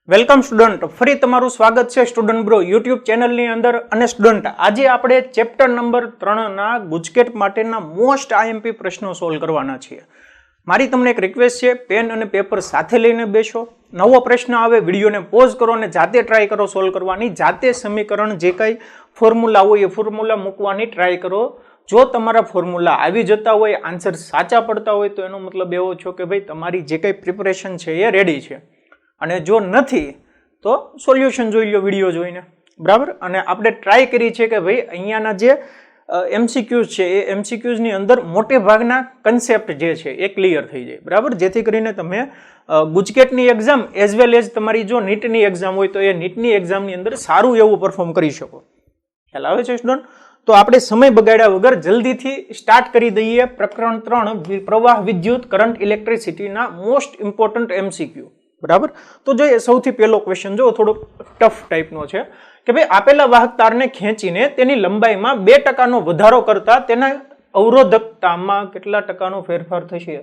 Welcome student, ફરી તમારું સ્વાગત છે સ્ટુડન્ટ બ્રો યુટ્યુબ ચેનલની અંદર. અને સ્ટુડન્ટ, આજે આપણે ચેપ્ટર નંબર 3 ના ગુજકેટ માટેના મોસ્ટ આઈએમપી પ્રશ્નો સોલ્વ કરવાના છીએ. મારી તમને એક રિક્વેસ્ટ છે, પેન અને પેપર સાથે લઈને બેસો. નવો પ્રશ્ન આવે વિડીયોને પોઝ કરો અને જાતે ટ્રાય કરો સોલ્વ કરવાની. જાતે સમીકરણ જે કંઈ ફોર્મ્યુલા હોય એ ફોર્મ્યુલા મૂકવાની ટ્રાય કરો. જો તમારા ફોર્મ્યુલા આવી જતા હોય, આન્સર સાચા પડતા હોય, તો એનો મતલબ એવો છો કે ભાઈ તમારી જે કંઈ પ્રિપરેશન છે એ રેડી છે. અને જો નથી તો સોલ્યુશન જોઈ લો વિડીયો જોઈને, બરાબર. અને આપણે ટ્રાય કરી છે કે ભાઈ અહીંયાના જે એમસીક્યુઝ છે એ એમસીક્યુઝની અંદર મોટે ભાગના કન્સેપ્ટ જે છે એ ક્લિયર થઈ જાય, બરાબર. જેથી કરીને તમે ગુજકેટની એક્ઝામ એઝ વેલ એઝ તમારી જો નીટની એક્ઝામ હોય તો એ નીટની એક્ઝામની અંદર સારું એવું પરફોર્મ કરી શકો. ખ્યાલ આવે છે સ્ટુડન્ટ? તો આપણે સમય બગાડ્યા વગર જલ્દીથી સ્ટાર્ટ કરી દઈએ પ્રકરણ 3 પ્રવાહ વિદ્યુત કરંટ ઇલેક્ટ્રિસિટીના મોસ્ટ ઇમ્પોર્ટન્ટ એમસીક્યુ, બરાબર. તો જોઈએ સૌથી પહેલો ક્વેશ્ચન જો થોડો ટફ ટાઈપનો છે કે ભાઈ આપેલા વાહક તારને ખેંચીને તેની લંબાઈમાં 2% વધારો કરતા તેના અવરોધકતામાં કેટલા ટકાનો ફેરફાર થશે?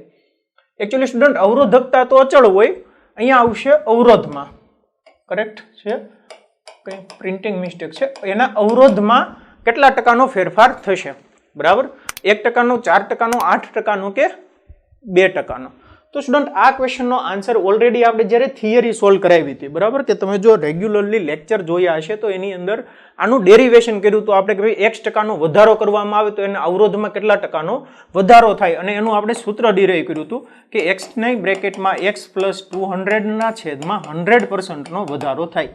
એકચ્યુઅલી સ્ટુડન્ટ અવરોધકતા તો અચળ હોય, અહીંયા આવશે અવરોધમાં. કરેક્ટ છે, કઈ પ્રિન્ટિંગ મિસ્ટેક છે. એના અવરોધમાં કેટલા ટકાનો ફેરફાર થશે, બરાબર. 1%, 4%, 8% કે 2%? તો સ્ટુડન્ટ આ ક્વેશ્ચનનો આન્સર ઓલરેડી આપણે જ્યારે થિયરી સોલ્વ કરાવી હતી, બરાબર, કે તમે જો રેગ્યુલરલી લેક્ચર જોયા હશે તો એની અંદર આનું ડેરિવેશન કર્યું તો આપણે કે ભાઈ x% વધારો કરવામાં આવે તો એના અવરોધમાં કેટલા ટકાનો વધારો થાય, અને એનું આપણે સૂત્ર ડિરાઈવ કર્યું હતું કે x ની બ્રેકેટમાં x + 200 ના છેદમાં 100% નો વધારો થાય,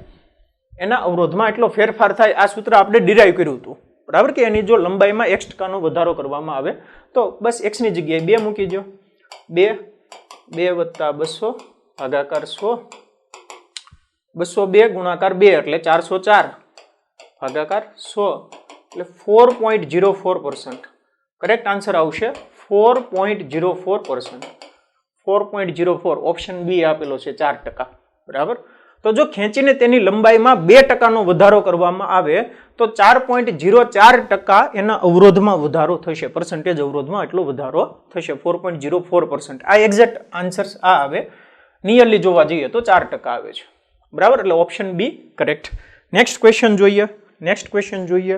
એના અવરોધમાં એટલો ફેરફાર થાય. આ સૂત્ર આપણે ડિરાઈવ કર્યું હતું, બરાબર, કે એની જો લંબાઈમાં x% વધારો કરવામાં આવે તો બસ x ની જગ્યાએ 2 મૂકી દો. 2 + 200 ભાગાકાર 100, 202 ગુણાકાર 2 એટલે 404 ભાગાકાર 100 એટલે 4.04%. કરેક્ટ આન્સર આવશે 4.04%. 4.04 ઓપ્શન બી આપેલો છે 4%, બરાબર. તો જો ખેંચીને તેની લંબાઈમાં 2% વધારો કરવામાં આવે તો 4.04% એના અવરોધમાં વધારો થશે, પર્સન્ટેજ અવરોધમાં એટલો વધારો થશે, 4.04%. આ એક્ઝેક્ટ આન્સર્સ આ આવે, નિયરલી જોવા જઈએ તો 4% આવે છે, બરાબર. એટલે option B correct. Next question જોઈએ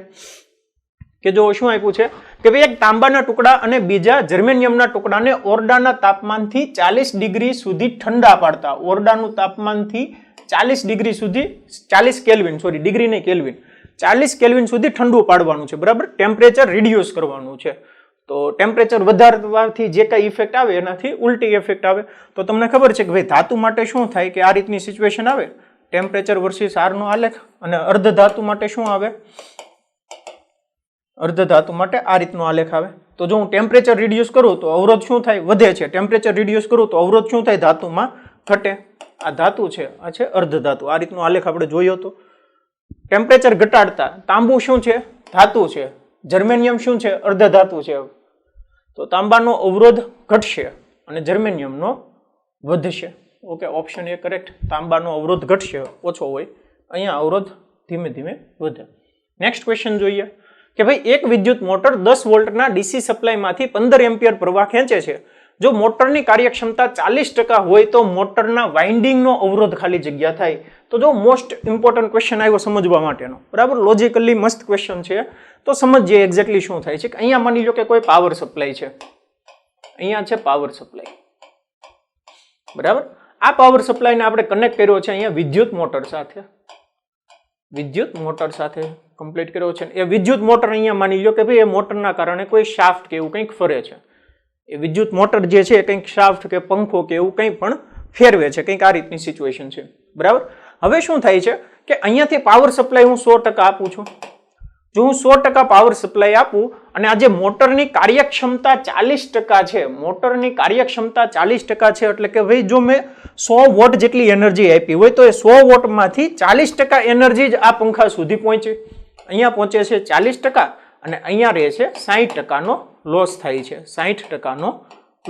કે જો શું આપ્યું છે કે ભાઈ એક તાંબાના ટુકડા અને બીજા જર્મેનિયમના ટુકડાને ઓરડાના તાપમાનથી 40 ડિગ્રી સુધી ઠંડા પાડતા, ઓરડાનું તાપમાનથી 40 ડિગ્રી સુધી, 40 કેલ્વિન, સોરી ડિગ્રી નહીં કેલ્વિન, 40 કેલ્વિન સુધી ઠંડુ પાડવાનું છે, બરાબર. ટેમ્પરેચર રિડ્યુસ કરવાનું છે. તો ટેમ્પરેચર વધારવાથી જે કઈ ઇફેક્ટ આવે એનાથી ઉલટી ઇફેક્ટ આવે. તો તમને ખબર છે કે ભાઈ ધાતુ માટે શું થાય કે આ રીતની સિચ્યુએશન આવે, ટેમ્પરેચર વર્સિસ R નો આલેખ. અને અર્ધ ધાતુ માટે શું આવે? અર્ધ ધાતુ માટે આ રીતનો આલેખ આવે. તો જો હું ટેમ્પરેચર રિડ્યુસ કરું તો અવરોધ શું થાય? વધે છે. ટેમ્પરેચર રિડ્યુસ કરું તો અવરોધ શું થાય? ધાતુમાં ઘટે. આ ધાતુ છે, આ છે અર્ધ ધાતુ. આ રીતનો આલેખ આપણે જોયો હતો. ટેમ્પરેચર ઘટાડતા તાંબુ શું છે? ધાતુ છે. જર્મેનિયમ શું છે? અર્ધ ધાતુ છે. તો તાંબાનો અવરોધ ઘટશે અને જર્મેનિયમનો વધશે. Okay, option A correct. તાંબાનો અવરોધ ઘટશે, ઓછો હોય. અહીંયા અવરોધ ધીમે ધીમે વધે. નેક્સ્ટ ક્વેશ્ચન જોઈએ કે ભાઈ એક વિદ્યુત મોટર 10 વોલ્ટના ડીસી સપ્લાયમાંથી 15 એમ્પિયર પ્રવાહ ખેંચે છે. જો મોટરની કાર્યક્ષમતા 40% હોય તો મોટરના વાઇન્ડિંગનો અવરોધ ખાલી જગ્યા થાય. તો જો મોસ્ટ ઇમ્પોર્ટન્ટ ક્વેશ્ચન આવ્યો સમજવા માટેનો, બરાબર. લોજિકલી મસ્ત ક્વેશ્ચન છે, તો સમજીએ એક્ઝેક્ટલી શું થાય છે. કે અહીંયા માની લો કે કોઈ પાવર સપ્લાય છે, અહીંયા છે પાવર સપ્લાય, બરાબર. આ પાવર સપ્લાયને આપણે કનેક્ટ કર્યો છે અહીંયા વિદ્યુત મોટર સાથે, વિદ્યુત મોટર સાથે કમ્પ્લીટ કર્યો છે. એ વિદ્યુત મોટર અહીંયા માની લો કે ભાઈ એ મોટરના કારણે કોઈ શાફ્ટ કે એવું કંઈક ફરે છે. એ વિદ્યુત મોટર જે છે કંઈક શાફ્ટ કે પંખો કે એવું કંઈ પણ ફેરવે છે, કંઈક આ રીતની સિચ્યુએશન છે, બરાબર. હવે શું થાય છે કે અહીંયાથી પાવર સપ્લાય હું 100% આપું છું. જો હું 100% પાવર સપ્લાય આપું અને આ જે મોટરની કાર્યક્ષમતા 40% છે, મોટરની કાર્યક્ષમતા 40% છે, એટલે કે ભાઈ જો મેં 100 વોટ જેટલી એનર્જી આપી હોય તો એ 100 વોટમાંથી 40% એનર્જી જ આ પંખા સુધી પહોંચે. અહીંયા પહોંચે છે 40% અને અહીંયા રહે છે 60%નો લોસ થાય છે. 60%નો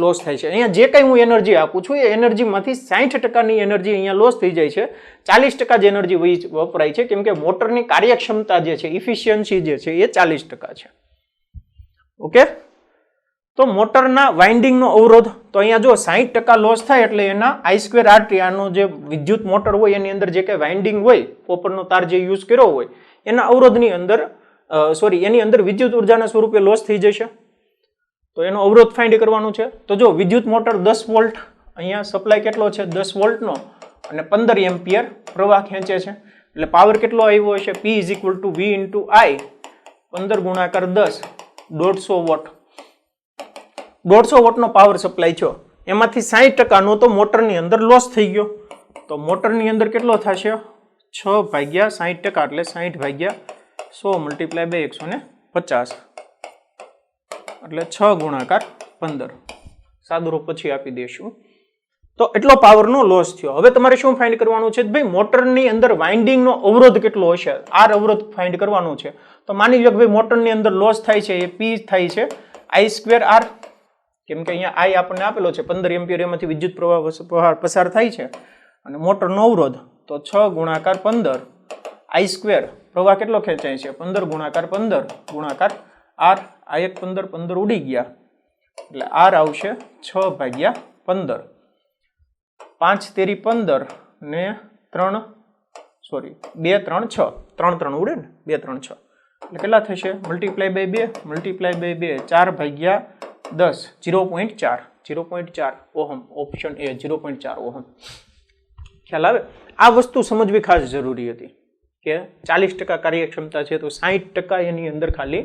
લોસ થાય છે. અહીંયા જે કંઈ હું એનર્જી આપું છું એ એનર્જીમાંથી 60%ની એનર્જી અહીંયા લોસ થઈ જાય છે. 40% જ એનર્જી વપરાય છે, કેમ કે મોટરની કાર્યક્ષમતા જે છે, ઇફિશિયન્સી જે છે એ 40% છે. ઓકે, તો મોટરના વાઇન્ડિંગનો અવરોધ તો અહીંયા જો 60% લોસ થાય એટલે એના I²RT આનો જે વિદ્યુત મોટર હોય એની અંદર જે કંઈ વાઇન્ડિંગ હોય કોપરનો તાર જે યુઝ કર્યો હોય એના અવરોધની અંદર એની અંદર વિદ્યુત ઉર્જાના સ્વરૂપે લોસ થઈ જશે. તો એનો અવરોધ ફાઇન્ડ કરવાનું છે. તો જો વિદ્યુત મોટર 10 વોલ્ટ અહીંયા સપ્લાય કેટલો છે 10 વોલ્ટનો અને 15 એમ્પિયર પ્રવાહ ખેંચે છે એટલે પાવર કેટલો આવ્યો હશે P = V × I 15 ગુણાકાર 10 150 વોટ. 150 વોટનો પાવર સપ્લાય થયો એમાંથી 60%નો તો મોટરની અંદર લોસ થઈ ગયો. તો મોટરની અંદર કેટલો થશે 6/60% એટલે 60/100 × 150 એટલે 6 ગુણાકાર 15 સાદુરૂપ પછી આપી દઈશું. તો એટલો પાવરનો લોસ થયો. હવે તમારે શું ફાઇન્ડ કરવાનું છે ભાઈ મોટરની અંદર વાઇન્ડિંગનો અવરોધ કેટલો હશે આર અવરોધ ફાઇન્ડ કરવાનો છે. તો માની લો કે ભાઈ મોટરની અંદર લોસ થાય છે એ P થાય છે I²R કેમ કે અહીંયા I આપણને આપેલો છે 15 એમ્પિયર એમાંથી વિદ્યુત પ્રવાહ પસાર થાય છે અને મોટરનો અવરોધ તો 6 ગુણાકાર 15 I² પ્રવાહ કેટલો ખેંચાય છે 15 ગુણાકાર 15 ગુણાકાર R I 15 ઉડી ગયા એટલે R આવશે 6/15 5 તેરી 15 ને 3 2 3 6 3 ઉડે ને 2 3 6 એટલે કેટલા થશે multiply by 2 4/10 0.4 ohm option A 0.4 ohm. ખ્યાલ આવે. આ વસ્તુ સમજવી ખાસ જરૂરી હતી કે 40% કાર્યક્ષમતા છે તો 60% એની અંદર ખાલી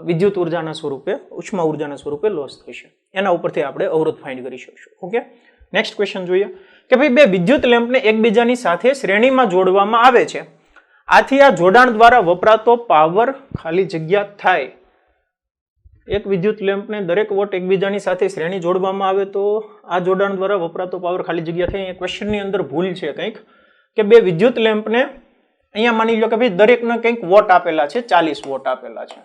વિદ્યુત ઉર્જાના સ્વરૂપે ઉષ્મા ઉર્જાના સ્વરૂપે લોસ થશે. એના ઉપરથી આપણે અવરોધ ફાઇન્ડ કરી શકશું. ઓકે, નેક્સ્ટ ક્વેશ્ચન જોઈએ કે ભાઈ બે વિદ્યુત લેમ્પને એકબીજાની સાથે શ્રેણીમાં જોડવામાં આવે છે. આથી આ જોડાણ દ્વારા વપરાતો પાવર ખાલી જગ્યા થાય. એક વિદ્યુત લેમ્પને દરેક વોટ એકબીજાની સાથે શ્રેણી જોડવામાં આવે તો આ જોડાણ દ્વારા વપરાતો પાવર ખાલી જગ્યા થાય. ક્વેશ્ચનની અંદર ભૂલ છે કંઈક કે બે વિદ્યુત લેમ્પને અહીંયા માની લો કે ભાઈ દરેકના કંઈક વોટ આપેલા છે 40 વોટ આપેલા છે.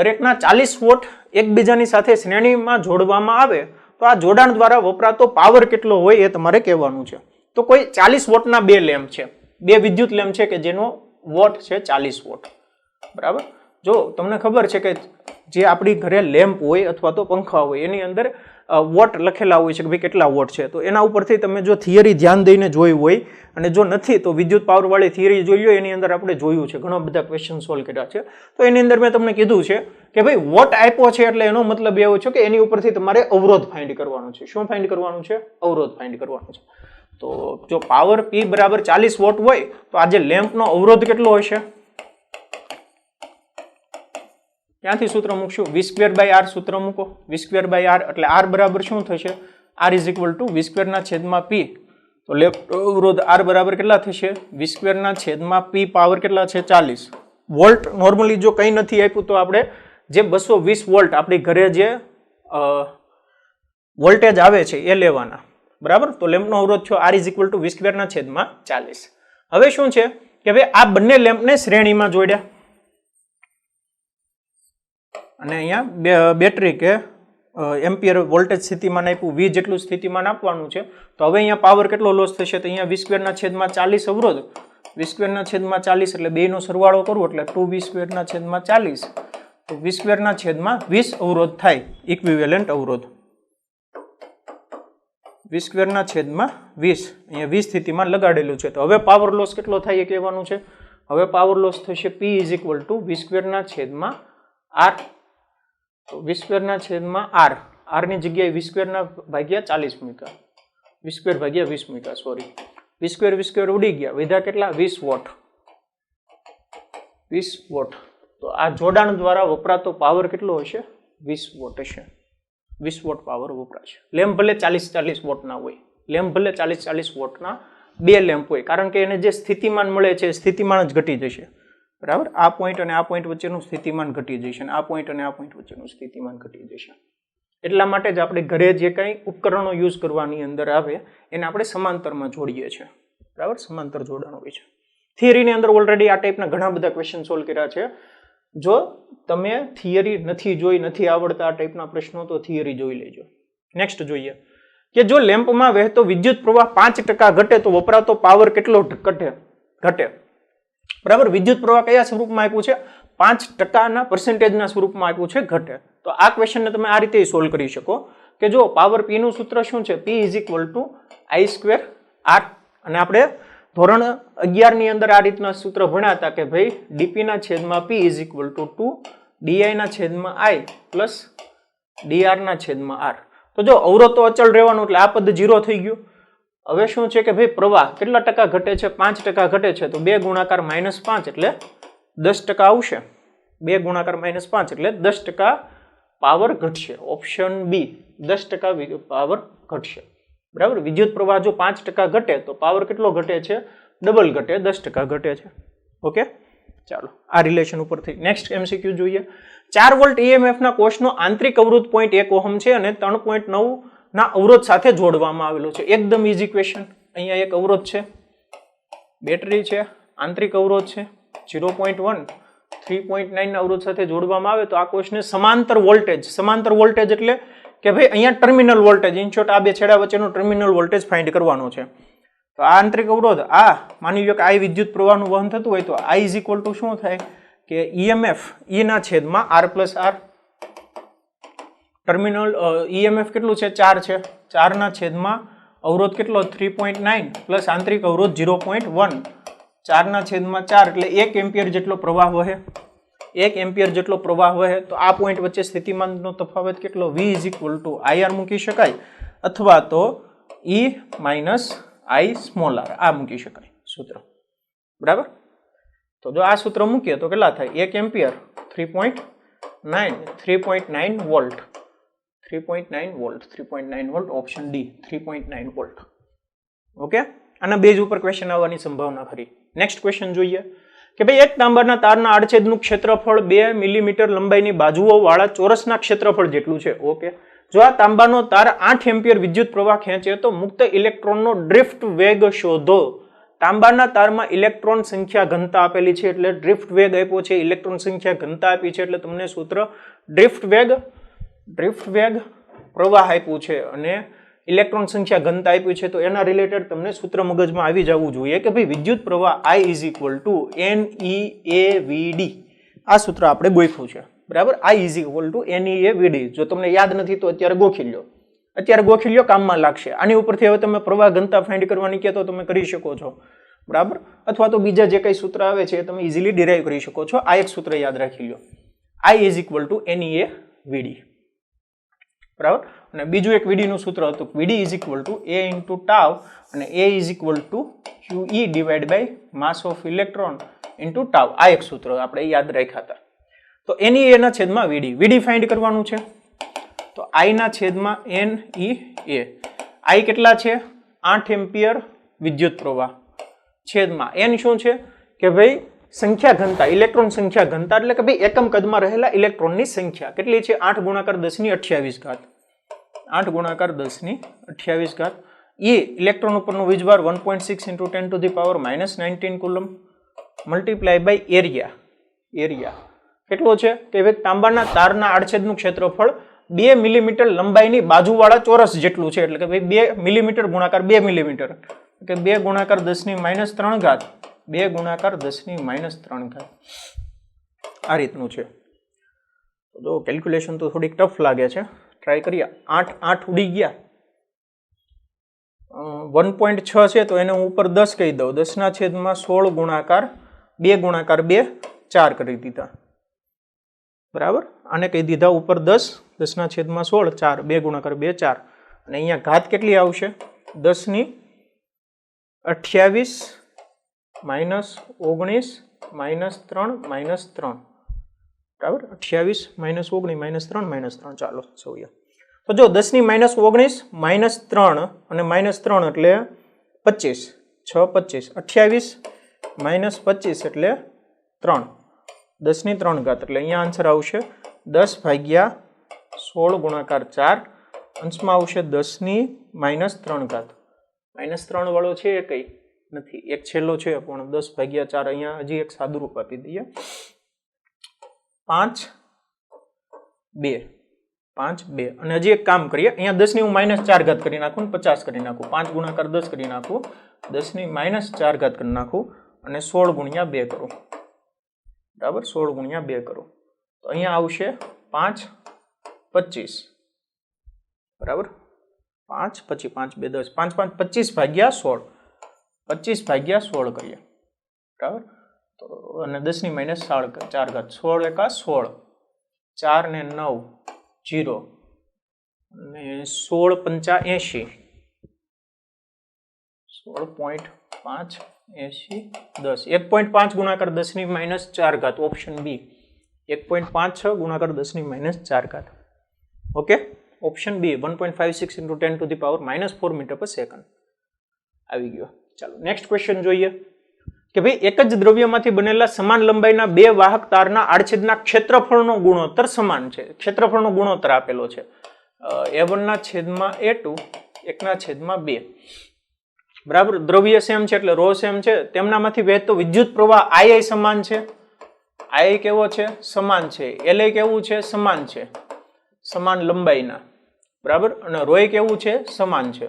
દરેકના 40 વોટ એકબીજાની સાથે શ્રેણીમાં જોડવામાં આવે તો આ જોડાણ દ્વારા વપરાતો પાવર કેટલો હોય એ તમારે કહેવાનું છે. તો કોઈ 40 વોટના બે લેમ્પ છે, બે વિદ્યુત લેમ્પ છે કે જેનો વોટ છે 40 વોટ. બરાબર. જો તમને ખબર છે કે જે આપણી ઘરે લેમ્પ હોય અથવા તો પંખા હોય એની અંદર વોટ લખેલા હોય છે કે ભાઈ કેટલા વોટ છે. તો એના ઉપરથી તમે જો થિયરી ધ્યાન દઈને જોઈ હોય અને જો નથી તો વિદ્યુત પાવર વાળી થિયરી જોઈ લો. એની અંદર આપણે જોયું છે, ઘણા બધા ક્વેશ્ચન સોલ્વ કર્યા છે. તો એની અંદર મેં તમને કીધું છે કે ભાઈ વોટ આપ્યો છે એટલે એનો મતલબ એવો છે કે એની ઉપરથી તમારે અવરોધ ફાઇન્ડ કરવાનો છે. શું ફાઇન્ડ કરવાનું છે? અવરોધ ફાઇન્ડ કરવાનો છે. તો જો પાવર P બરાબર 40 વોટ હોય તો આ જે લેમ્પનો અવરોધ કેટલો હશે? ક્યાંથી સૂત્ર મૂકશું? V²/R સૂત્ર મૂકો. V²/R એટલે R બરાબર શું થશે? R = V²/P. તો લેમ્પ અવરોધ R બરાબર કેટલા થશે? V²/P પાવર કેટલા છે? 40 વોલ્ટ. નોર્મલી જો કંઈ નથી આપ્યું તો આપણે જે 220 વોલ્ટ આપણી ઘરે જે વોલ્ટેજ આવે છે એ લેવાના. બરાબર. તો લેમ્પનો અવરોધ છે R = V²/40. હવે શું છે કે ભાઈ આ બંને લેમ્પને શ્રેણીમાં જોડ્યા અને અહીંયા બેટરી કે એમ્પિયર વોલ્ટેજ સ્થિતિમાન આપ્યું, V જેટલું સ્થિતિમાન આપવાનું છે. તો હવે અહીંયા પાવર કેટલો લોસ થશે? તો અહીંયા V²/40 અવરોધ, V²/40 એટલે બેનો સરવાળો કરવો એટલે 2V²/40. તો V²/20 અવરોધ થાય, ઇક્વિવેલન્ટ અવરોધ. V²/20 અહીંયા 20 સ્થિતિમાન લગાડેલું છે. તો હવે પાવર લોસ કેટલો થાય એ કહેવાનું છે. હવે પાવર લોસ થશે P = V²/R. તો V²/R, R ની જગ્યાએ V²/40 મૂક્યા, V²/20 મૂક્યા, સોરી. V² ઉડી ગયા, વધ્યા કેટલા? 20 વોટ. 20 વોટ. તો આ જોડાણ દ્વારા વપરાતો પાવર કેટલો હશે? 20 વોટ હશે. 20 વોટ પાવર વપરાશે. લેમ્પ ભલે 40 વોટના હોય, લેમ્પ ભલે 40 વોટના બે લેમ્પ હોય, કારણ કે એને જે સ્થિતિમાન મળે છે સ્થિતિમાન જ ઘટી જશે. બરાબર. આ પોઈન્ટ અને આ પોઈન્ટ વચ્ચેનું સ્થિતિમાન ઘટી જશે અને આ પોઈન્ટ અને આ પોઈન્ટ વચ્ચેનું સ્થિતિમાન ઘટી જશે. એટલા માટે જ આપણે ઘરે જે કંઈ ઉપકરણો યુઝ કરવાની અંદર આવે એને આપણે સમાંતરમાં જોડીએ છીએ. બરાબર. સમાંતર જોડાણ હોય છે. થિયરીની અંદર ઓલરેડી આ ટાઈપના ઘણા બધા ક્વેશ્ચન સોલ્વ કર્યા છે. જો તમે થિયરી નથી જોઈ, નથી આવડતા આ ટાઈપના પ્રશ્નો તો થિયરી જોઈ લેજો. નેક્સ્ટ જોઈએ કે જો લેમ્પમાં વહેતો વિદ્યુત પ્રવાહ 5% ઘટે તો વપરાતો પાવર કેટલો ઘટે? બરાબર. વિદ્યુત પ્રવાહ કયા સ્વરૂપમાં આપ્યું છે? 5% પર્સન્ટેજના સ્વરૂપમાં આપ્યું છે ઘટે. તો આ ક્વેશ્ચનને તમે આ રીતે સોલ્વ કરી શકો કે જો પાવર P નું સૂત્ર શું છે, P = I² R. અને આપણે ધોરણ 11 ની અંદર આ રીતના સૂત્ર ભણ્યા હતા કે ભાઈ dp ના છેદમાં P = 2 di ના છેદમાં I પ્લસ dr ના છેદમાં R. તો જો અવરોધ તો અચળ રહેવાનું એટલે આ પદ 0 થઈ ગયું. હવે શું છે કે ભાઈ પ્રવાહ કેટલા ટકા ઘટે છે, 5% ઘટે છે. તો 2 ગુણાકાર -5 એટલે 10% આવશે. 2 ગુણાકાર -5 એટલે 10% પાવર ઘટશે. ઓપ્શન બી 10% પાવર ઘટશે. બરાબર. વિદ્યુત પ્રવાહ જો 5% ઘટે તો પાવર કેટલો ઘટે છે, ડબલ ઘટે, 10% ઘટે છે. ઓકે, ચાલો આ રિલેશન ઉપરથી નેક્સ્ટ MCQ જોઈએ. 4 વોલ્ટ EMF ના કોષનો આંતરિક અવરોધ 0.1 ઓહમ છે અને 3.9 ના અવરોધ સાથે જોડવામાં આવેલો છે. એકદમ ઈઝી ક્વેશ્ચન. અહીંયા એક અવરોધ છે, બેટરી છે, આંતરિક અવરોધ છે 0.1, 3.9 ના અવરોધ સાથે જોડવામાં આવે તો આ કોષને સમાંતર વોલ્ટેજ એટલે કે ભાઈ અહીંયા ટર્મિનલ વોલ્ટેજ, ઇન શોર્ટ આ બે છેડા વચ્ચેનો ટર્મિનલ વોલ્ટેજ ફાઇન્ડ કરવાનો છે. તો આ આંતરિક અવરોધ આ માની લો કે I વિદ્યુત પ્રવાહનું વહન થતું હોય તો I = શું થાય કે EMF E ના છેદમાં R plus R. Terminal EMF કેટલું છે, 4 છે, 4 ના છેદમાં અવરોધ કેટલો 3.9 પ્લસ આંતરિક અવરોધ 0.1, 4 ના છેદમાં 4 એટલે 1 એમ્પિયર જેટલો પ્રવાહ વહે. 1 એમ્પિયર જેટલો પ્રવાહ વહે તો આ પોઈન્ટ વચ્ચે સ્થિતિમાનનો તફાવત કેટલો, V = IR મૂકી શકાય અથવા તો E - I સ્મોલ r આ મૂકી શકાય સૂત્ર. બરાબર. તો જો આ સૂત્ર મૂકીએ તો કેટલા થાય, 1 ampere 3.9 volt, 3.9 volt. Option D 3.9 volt. Okay, આના બેઝ ઉપર ક્વેશ્ચન આવવાની સંભાવના ખરી. નેક્સ્ટ ક્વેશ્ચન જોઈએ કે ભાઈ એક તાંબાના તારના આડછેદનું ક્ષેત્રફળ 2 મિલીમીટર લંબાઈની બાજુઓ વાળા ચોરસના ક્ષેત્રફળ જેટલું છે. ઓકે, જો આ તાંબાનો તાર 8 એમ્પિયર વિદ્યુત પ્રવાહ ખેંચે તો મુક્ત ઇલેક્ટ્રોનનો ડ્રિફ્ટ વેગ શોધો. તાંબાના તારમાં ઇલેક્ટ્રોન સંખ્યા ઘનતા આપેલી છે એટલે ડ્રિફ્ટ વેગ આપ્યો છે, ઇલેક્ટ્રોન સંખ્યા ઘનતા આપી છે એટલે તમને સૂત્ર ડ્રિફ્ટ વેગ પ્રવાહ આપ્યું છે અને ઇલેક્ટ્રોન સંખ્યા ઘનતા આપી છે તો એના રિલેટેડ તમને સૂત્ર મગજમાં આવી જવું જોઈએ કે ભાઈ વિદ્યુત પ્રવાહ I = NEAVD. આ સૂત્ર આપણે ગોખ્યું છે. બરાબર. I = NEAVD. જો તમને યાદ નથી તો અત્યારે ગોખી લ્યો, કામમાં લાગશે. આની ઉપરથી હવે તમે પ્રવાહ ઘનતા ફાઇન્ડ કરવાની કહે તો તમે કરી શકો છો. બરાબર. અથવા તો બીજા જે કઈ સૂત્ર આવે છે તમે ઇઝીલી ડિરાઈવ કરી શકો છો. આ એક સૂત્ર યાદ રાખી લો, I = NEAVD. બરાબર. અને બીજું એક VD નું સૂત્ર હતું, VD = A × τ અને A = QE / mass of electron × τ. આ એક સૂત્ર આપણે યાદ રાખ્યા હતા. તો NEA ના છેદમાં VD ફાઇન્ડ કરવાનું છે. તો I ના છેદમાં NEA. I કેટલા છે, 8 એમ્પિયર વિદ્યુત પ્રવાહ છેદમાં N શું છે કે ભાઈ સંખ્યા ઘનતા, ઇલેક્ટ્રોન સંખ્યા ઘનતા એટલે કે ભાઈ એકમ કદમાં રહેલા ઇલેક્ટ્રોનની સંખ્યા કેટલી છે, 8 × 10⁻28. 8 × 10⁻28. E ઇલેક્ટ્રોન ઉપરનો વીજભાર 1.6 × 10⁻−19 કુલમ મલ્ટીપ્લાય બાય એરિયા કેટલો છે કે ભાઈ તાંબાના તારના આડછેદનું ક્ષેત્રફળ 2 મિલીમીટર લંબાઈની બાજુવાળા ચોરસ જેટલું છે એટલે કે ભાઈ 2 મિલીમીટર ગુણાકાર 2 મિલીમીટર કે 2 × 10⁻3 2 × 10⁻3 આ રીતનું છે. તો કેલ્ક્યુલેશન તો થોડીક ટફ લાગે છે, ટ્રાય કરીએ. 8 ઉડી ગયા, 1.6 છે તો એને હું ઉપર 10 કહી દઉં, 10⁻16 ગુણાકાર 2 × 2 4 કરી દીધા. બરાબર. આને કહી દીધા ઉપર 10, 10⁻16 4, 2 × 2 4 અને અહીંયા ઘાત કેટલી આવશે, 10⁻28 -19 -3 બરાબર. 28 -19 -3 ચાલો જોઈએ. તો જો 10⁻19 -3 અને -3 એટલે 25, 6 25, 28 -25 એટલે 3, 10⁻3 એટલે અહીંયા આન્સર આવશે 10/16 ગુણાકાર 4, અંશમાં આવશે 10⁻3. -3 વાળો છે એ કઈ નથી, એક છેલ્લો છે પણ 10/4 અહીંયા હજી એક સાદું રૂપ આપી દઈએ, 5 2 અને હજી એક કામ કરીએ, અહીંયા 10ની હું -4 કરી નાખું, 50 કરી નાખું, 5 ગુણાકાર 10 કરી નાખું, 10ની -4 કરી નાખું અને 16 × 2 કરું. બરાબર 16 ગુણ્યા 2 કરો તો અહીંયા આવશે 5 25 બરાબર 5 પછી 5 2 10 5 5 25 ભાગ્યા 16 25 ભાગ્યા 16 કરીએ બરાબર તો અને 10 ની માઇનસ 4 16 એકા 16 4 ને 9 0 અને 16 પંચા 80 16.5 80 10 1.5 ગુણાકાર 10 ની માઇનસ 4 ઘાત ઓપ્શન બી 1.56 ગુણાકાર 10 ની માઇનસ 4 ઘાત okay option B 1.56 into 10 to the power -4 metre per second આવી ગયો ચાલો નેક્સ્ટ ક્વેશ્ચન જોઈએ કે ભાઈ એક જ દ્રવ્યમાંથી બનેલા સમાન લંબાઈના બે વાહક તારના આડછેદના ક્ષેત્રફળનો ગુણોત્તર સમાન છે ક્ષેત્રફળનો ગુણોત્તર આપેલો છે a1 ના છેદમાં a2 1 ના છેદમાં 2 બરાબર દ્રવ્ય સેમ છે એટલે રો સેમ છે તેમનામાંથી વહેતો વિદ્યુત પ્રવાહ I સમાન છે I કેવો છે સમાન છે LA કેવું છે સમાન છે સમાન લંબાઈના બરાબર અને રોય કેવું છે સમાન છે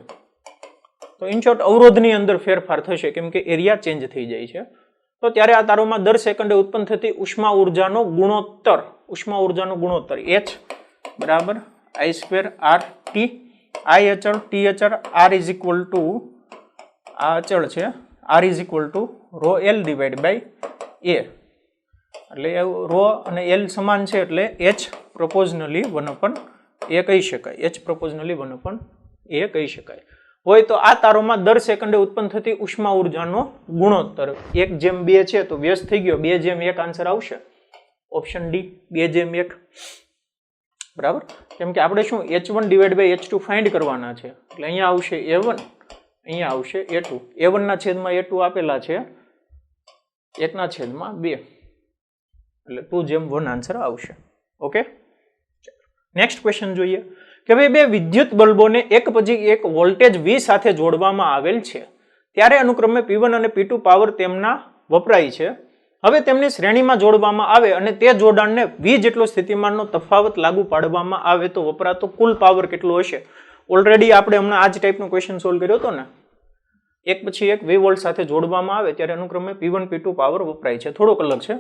તો ઇન શોર્ટ અવરોધની અંદર ફેરફાર થશે કેમ કે એરિયા ચેન્જ થઈ જાય છે તો ત્યારે આ તારોમાં દર સેકન્ડે ઉત્પન્ન થતી ઉષ્મા ઉર્જાનો ગુણોત્તર H બરાબર I² RT I અચળ T અચળ R ઇઝ ઇક્વલ ટુ આ અચળ છે R is equal to rho L divide by A એટલે રો અને L સમાન છે એટલે H પ્રોપોઝનલી 1/A કહી શકાય H પ્રોપોઝનલી 1/A કહી શકાય હોય તો આ તારોમાં દર સેકન્ડે ઉત્પન્ન થતી ઉષ્મા ઉર્જાનો ગુણોત્તર 1:2 છે તો વ્યસ્ત થઈ ગયો 2:1 આન્સર આવશે ઓપ્શન ડી 2:1 બરાબર કેમ કે આપણે શું H1 divide by H2 find કરવાના છે એટલે અહીંયા આવશે A1 અહીંયા આવશે A2 A1 ના છેદમાં A2 આપેલા છે 1 ના છેદમાં 2 એટલે 2:1 આન્સર આવશે ઓકે નેક્સ્ટ ક્વેશ્ચન જોઈએ કે ભાઈ બે વિદ્યુત બલ્બોને એક પછી એક વોલ્ટેજ V સાથે જોડવામાં આવેલ છે ત્યારે અનુક્રમે P1 અને P2 પાવર તેમના વપરાય છે હવે તેમને શ્રેણીમાં જોડવામાં આવે અને તે જોડાણને V જેટલો સ્થિતિમાનનો તફાવત લાગુ પાડવામાં આવે તો વપરાતો કુલ પાવર કેટલો હશે ઓલરેડી આપણે હમણાં આ જ ટાઈપનો ક્વેશ્ચન સોલ્વ કર્યો હતો ને એક પછી એક V વોલ્ટ સાથે જોડવામાં આવે ત્યારે અનુક્રમે P1 P2 પાવર વપરાય છે થોડોક અલગ છે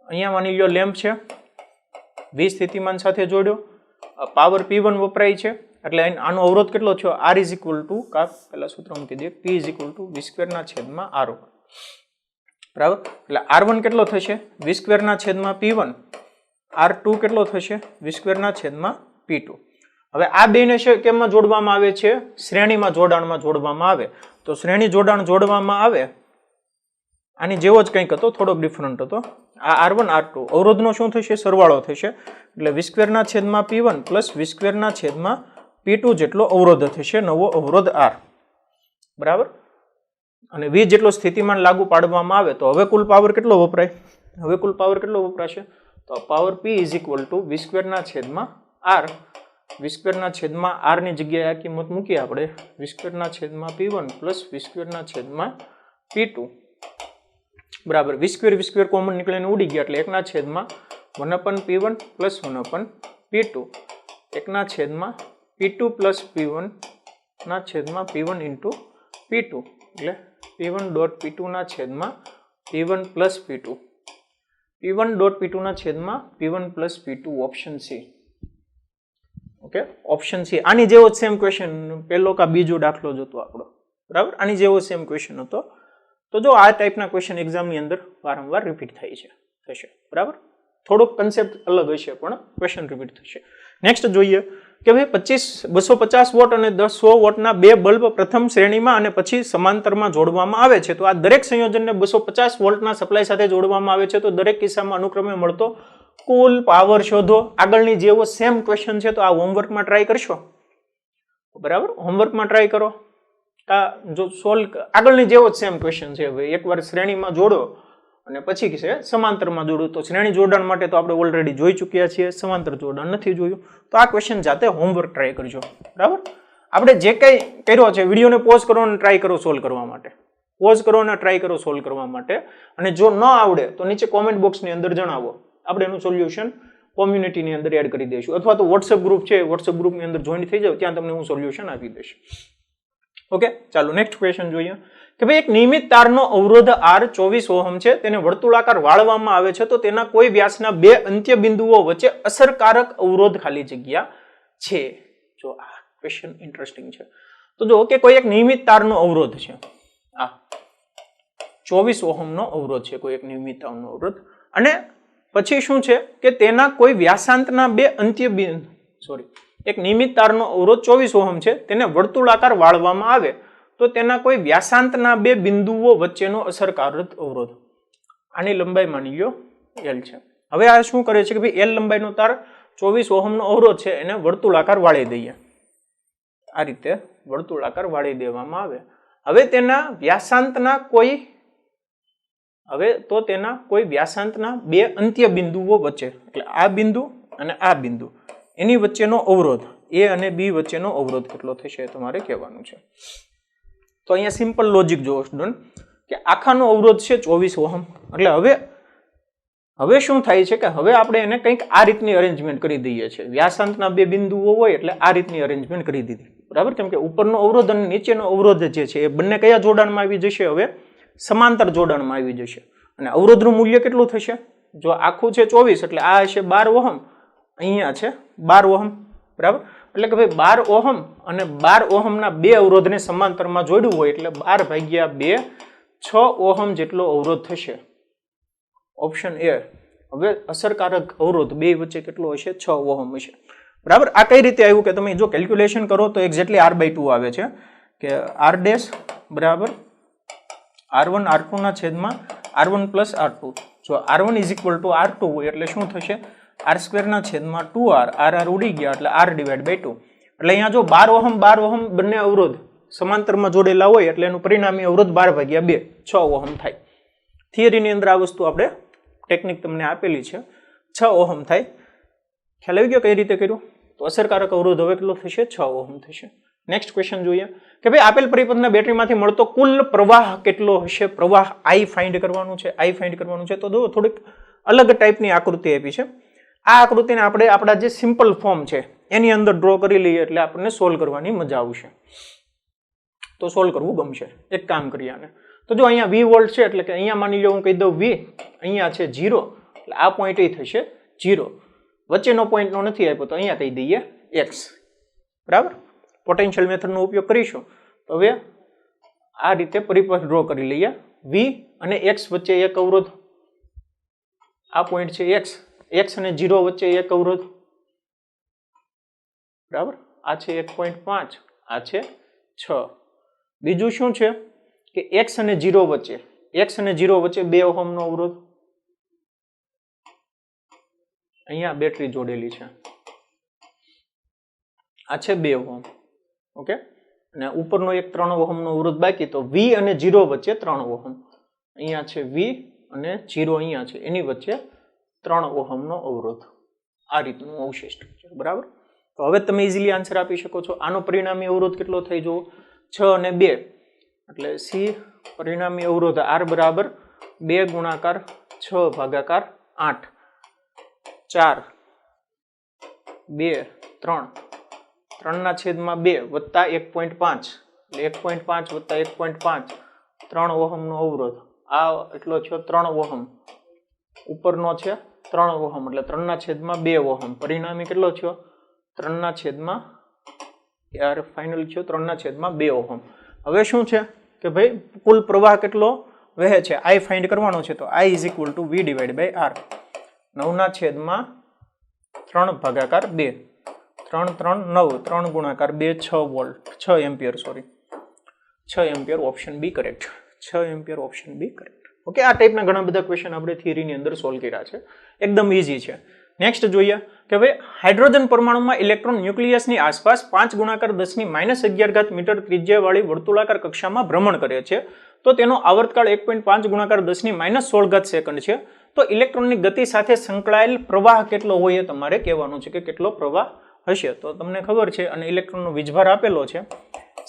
અહીંયા માની લો લેમ્પ છે V સ્થિતિમાન સાથે જોડ્યો પાવર P1 વપરાય છે એટલે આનો અવરોધ કેટલો થયો R ઇઝ ઇક્વલ ટુ પહેલા સૂત્ર મૂકી દઈએ P is equal two V² ના છેદમાં R1 બરાબર એટલે R1 કેટલો થશે V² ના છેદમાં P1 R2 કેટલો થશે V² ના છેદમાં P2 હવે આ બેને કેમાં જોડવામાં આવે છે શ્રેણીમાં જોડાણમાં જોડવામાં આવે તો શ્રેણી જોડાણ જોડવામાં આવે આની જેવો જ કંઈક હતો થોડોક ડિફરન્ટ હતો આ R1 R2 અવરોધનો શું થશે સરવાળો થશે એટલે V² ના છેદમાં P1 પ્લસ V² ના છેદમાં P2 જેટલો અવરોધ થશે નવો અવરોધ R બરાબર અને V જેટલો સ્થિતિમાન લાગુ પાડવામાં આવે તો હવે કુલ પાવર કેટલો વપરાશે તો power P is equal two V² ના છેદમાં R V² ના છેદમાં R ની જગ્યાએ આ કિંમત મૂકીએ આપણે V² ના છેદમાં P1 પ્લસ V² ના છેદમાં P2 બરાબર V² કોમન નીકળીને ઉડી ગયા એટલે 1 ના છેદમાં 1/P1 પ્લસ 1/P2 1 ના છેદમાં P2 પ્લસ P1 ના છેદમાં P1 ઇન્ટુ P2 એટલે P1 ડોટ P2 ના છેદમાં P1 plus P2 P1 dot P2 ના છેદમાં P1 plus P2 option C okay option C આની જેવો સેમ ક્વેશ્ચન પહેલો કા બીજો દાખલો જ હતો આપણો બરાબર આની જેવો સેમ ક્વેશ્ચન હતો તો જો આ ટાઈપના ક્વેશ્ચન એક્ઝામની અંદર વારંવાર રિપીટ થશે બરાબર થોડોક કન્સેપ્ટ અલગ હશે પણ ક્વેશ્ચન રિપીટ થશે નેક્સ્ટ જોઈએ કે ભાઈ 250 વોટ અને 100 વોટના બે બલ્બ પ્રથમ શ્રેણીમાં અને પછી સમાંતરમાં જોડવામાં આવે છે તો આ દરેક સંયોજનને 250 વોલ્ટના સપ્લાય સાથે જોડવામાં આવે છે તો દરેક કિસ્સામાં અનુક્રમે મળતો કુલ પાવર શોધો આગળની જેવો સેમ ક્વેશ્ચન છે તો આ હોમવર્કમાં ટ્રાય કરશો બરાબર હોમવર્કમાં ટ્રાય કરો જો સોલ્વ આગળની જેવો જ સેમ ક્વેશ્ચન છે ભાઈ એકવાર શ્રેણીમાં જોડો અને પછી છે સમાંતરમાં જોડો તો શ્રેણી જોડાણ માટે તો આપણે ઓલરેડી જોઈ ચૂક્યા છીએ સમાંતર જોડાણ નથી જોયું તો આ ક્વેશ્ચન જાતે હોમવર્ક ટ્રાય કરજો બરાબર આપણે જે કંઈ કર્યો છે વિડીયોને પોઝ કરો અને ટ્રાય કરો સોલ્વ કરવા માટે અને જો ન આવડે તો નીચે કોમેન્ટ બોક્સની અંદર જણાવો આપણે એનું સોલ્યુશન કોમ્યુનિટીની અંદર એડ કરી દઈશું અથવા તો વોટ્સએપ ગ્રુપ છે વોટ્સએપ ગ્રુપની અંદર જોઈન થઈ જાવ ત્યાં તમને હું સોલ્યુશન આપી દઈશ ઓકે ચાલો નેક્સ્ટ ક્વેશ્ચન જોઈએ કે ભાઈ એક નિયમિત તારનો અવરોધ R 24 ઓહમ છે, તેને વર્તુળાકાર વાળવામાં આવે છે તો તેના કોઈ વ્યાસના બે અંત્ય બિંદુઓ વચ્ચે અસરકારક અવરોધ ખાલી જગ્યા છે. જો આ ક્વેશ્ચન ઇન્ટરેસ્ટિંગ છે. તો જો કે કોઈ એક નિયમિત તારનો અવરોધ છે, આ 24 ઓહમનો અવરોધ છે, કોઈ એક નિયમિત તારનો અવરોધ, અને પછી શું છે કે તેના કોઈ વ્યાસાંતના બે અંત્ય બિંદુ એક નિયમિત તારનો અવરોધ 24 ઓહમ છે, તેને વર્તુળાકાર વાળવામાં આવે તો તેના કોઈ વ્યાસાંતના બે બિંદુઓ વચ્ચેનો અસરકારક અવરોધ. આની લંબાઈ માની લો L છે. હવે આ શું કરે છે કે ભાઈ L લંબાઈનો તાર 24 ઓહમનો અવરોધ છે એને વર્તુળાકાર વાળી દઈએ. આ રીતે વર્તુળાકાર વાળી દેવામાં આવે. હવે તેના વ્યાસાંતના કોઈ વ્યાસાંતના બે અંત્ય બિંદુઓ વચ્ચે, એટલે આ બિંદુ અને આ બિંદુ, એની વચ્ચેનો અવરોધ A અને B વચ્ચેનો અવરોધ કેટલો થશે તમારે કહેવાનું છે. તો અહીંયા સિમ્પલ લોજિક જોવો સ્ટુડન્ટ, કે આખાનો અવરોધ છે 24 ઓહમ, એટલે હવે શું થાય છે કે હવે આપણે એને કંઈક આ રીતની અરેન્જમેન્ટ કરી દઈએ છીએ. વ્યાસાંતના બે બિંદુઓ હોય એટલે આ રીતની અરેન્જમેન્ટ કરી દીધી, બરાબર. કેમ કે ઉપરનો અવરોધ અને નીચેનો અવરોધ જે છે એ બંને કયા જોડાણમાં આવી જશે? હવે સમાંતર જોડાણમાં આવી જશે. અને અવરોધનું મૂલ્ય કેટલું થશે? જો આખું છે 24 એટલે આ હશે 12 ઓહમ, અહીંયા છે 12 ઓહમ, બરાબર. એટલે કે ભાઈ 12 ઓહમ અને 12 ઓહમના બે અવરોધને સમાંતરમાં જોડ્યું હોય એટલે 12 ભાગ્યા 2 6 ઓહમ જેટલો અવરોધ થશે. Option A. હવે અસરકારક અવરોધ બે વચ્ચે કેટલો હશે? 6 ઓહમ હશે, બરાબર. આ કઈ રીતે આવ્યું કે તમે જો કેલ્ક્યુલેશન કરો તો એક્ઝેક્ટલી R/2 આવે છે, કે R ડેશ બરાબર R1 R2 ના છેદમાં R1 પ્લસ R2. જો R1 is equal two R2 હોય એટલે શું થશે? R² ના છેદમાં 2R, R ઉડી ગયા એટલે R ડિવાઈડ બાય 2. એટલે અહીંયા જો 12 ઓહમ બંને અવરોધ સમાંતરમાં જોડેલા હોય એટલે એનું પરિણામી અવરોધ 12 ભાગ્યા 2 6 ઓહમ થાય. થિયરીની અંદર આ વસ્તુ આપણે ટેકનિક તમને આપેલી છે, 6 ઓહમ થાય. ખ્યાલ આવી ગયો કઈ રીતે કર્યું? તો અસરકારક અવરોધ હવે કેટલો થશે? 6 ઓહમ થશે. નેક્સ્ટ ક્વેશ્ચન જોઈએ કે ભાઈ આપેલ પરિપથના બેટરીમાંથી મળતો કુલ પ્રવાહ કેટલો હશે? પ્રવાહ I ફાઇન્ડ કરવાનું છે. તો જો થોડીક અલગ ટાઈપની આકૃતિ આપી છે. આ આકૃતિને આપણે આપણા જે સિમ્પલ ફોર્મ છે એની અંદર ડ્રો કરી લઈએ એટલે આપણને સોલ્વ કરવાની મજા આવશે, તો સોલ્વ કરવું ગમશે. એક કામ કરીએ આને. તો જો અહીંયા V વોલ્ટ છે એટલે કે અહીંયા માની લો હું કહી દઉં V, અહીંયા છે 0 એટલે આ પોઈન્ટ એ થશે 0. વચ્ચેનો પોઈન્ટ નો નથી આપ્યો તો અહીંયા કહી દઈએ X, બરાબર. પોટેન્શિયલ મેથડનો ઉપયોગ કરીશું તો હવે આ રીતે પરિપથ ડ્રો કરી લઈએ. V અને X વચ્ચે એક અવરોધ, આ પોઈન્ટ છે X અને 0 વચ્ચે એક અવરોધ, બરાબર. આ છે 1.5, આ છે 6. બીજું શું છે કે X અને 0 વચ્ચે 2 ઓહમનો અવરોધ. અહીંયા બેટરી જોડેલી છે, આ છે 2 ઓહમ, ઓકે. અને ઉપરનો એક 3 ઓહમનો અવરોધ બાકી, તો V અને 0 વચ્ચે 3 ઓહમ. અહીંયા છે V અને 0 અહીંયા છે, એની વચ્ચે 3 ઓહમનો અવરોધ. આ રીતનું આવશે સ્ટ્રક્ચર, બરાબર. તો હવે તમે ઇઝીલી આન્સર આપી શકો છો. આનો પરિણામી અવરોધ કેટલો થઈ જુઓ? 6 અને 2 એટલે C પરિણામી અવરોધ R બરાબર 2 ગુણાકાર 6 ભાગાકાર 8, 4 2 3 3 ના છેદમાં 2 વત્તા 1.5 એટલે 1.5 વત્તા 1.5 3 ઓહમનો અવરોધ. આ એટલો છે 3 ઓહમ, ઉપરનો છે 3 ઓહમ એટલે 3 ના છેદમાં 2 ઓહમ. પરિણામી કેટલો થયો? 3 ના છેદમાં યાર ફાઇનલ થયો 3 ના છેદમાં 2 ઓહમ. હવે શું છે કે ભાઈ કુલ પ્રવાહ કેટલો વહે છે I ફાઇન્ડ કરવાનો છે, તો I is equal to V divide by R. 9 ના છેદમાં 3 ભાગાકાર 2, 3 3 9, 3 ગુણાકાર 2 6 volt 6 ampere, sorry 6 ampere. Option B correct. 6 ampere option B correct. Okay. આ ટાઈપના ઘણા બધા ક્વેશ્ચન આપણે થિયરીની અંદર સોલ્વ કર્યા છે, એકદમ ઈઝી છે. નેક્સ્ટ જોઈએ કે ભાઈ હાઇડ્રોજન પરમાણુમાં ઇલેક્ટ્રોન ન્યુક્લિયસની આસપાસ 5 ગુણાકાર 10⁻11 મીટર ત્રિજ્યાવાળી વર્તુળાકાર કક્ષામાં ભ્રમણ કરે છે, તો તેનો આવર્તકાળ 1.5 ગુણાકાર 10⁻16 સેકન્ડ છે. તો ઇલેક્ટ્રોનની ગતિ સાથે સંકળાયેલ પ્રવાહ કેટલો હોય એ તમારે કહેવાનું છે કે કેટલો પ્રવાહ હશે. તો તમને ખબર છે અને ઇલેક્ટ્રોનનો વીજભાર આપેલો છે,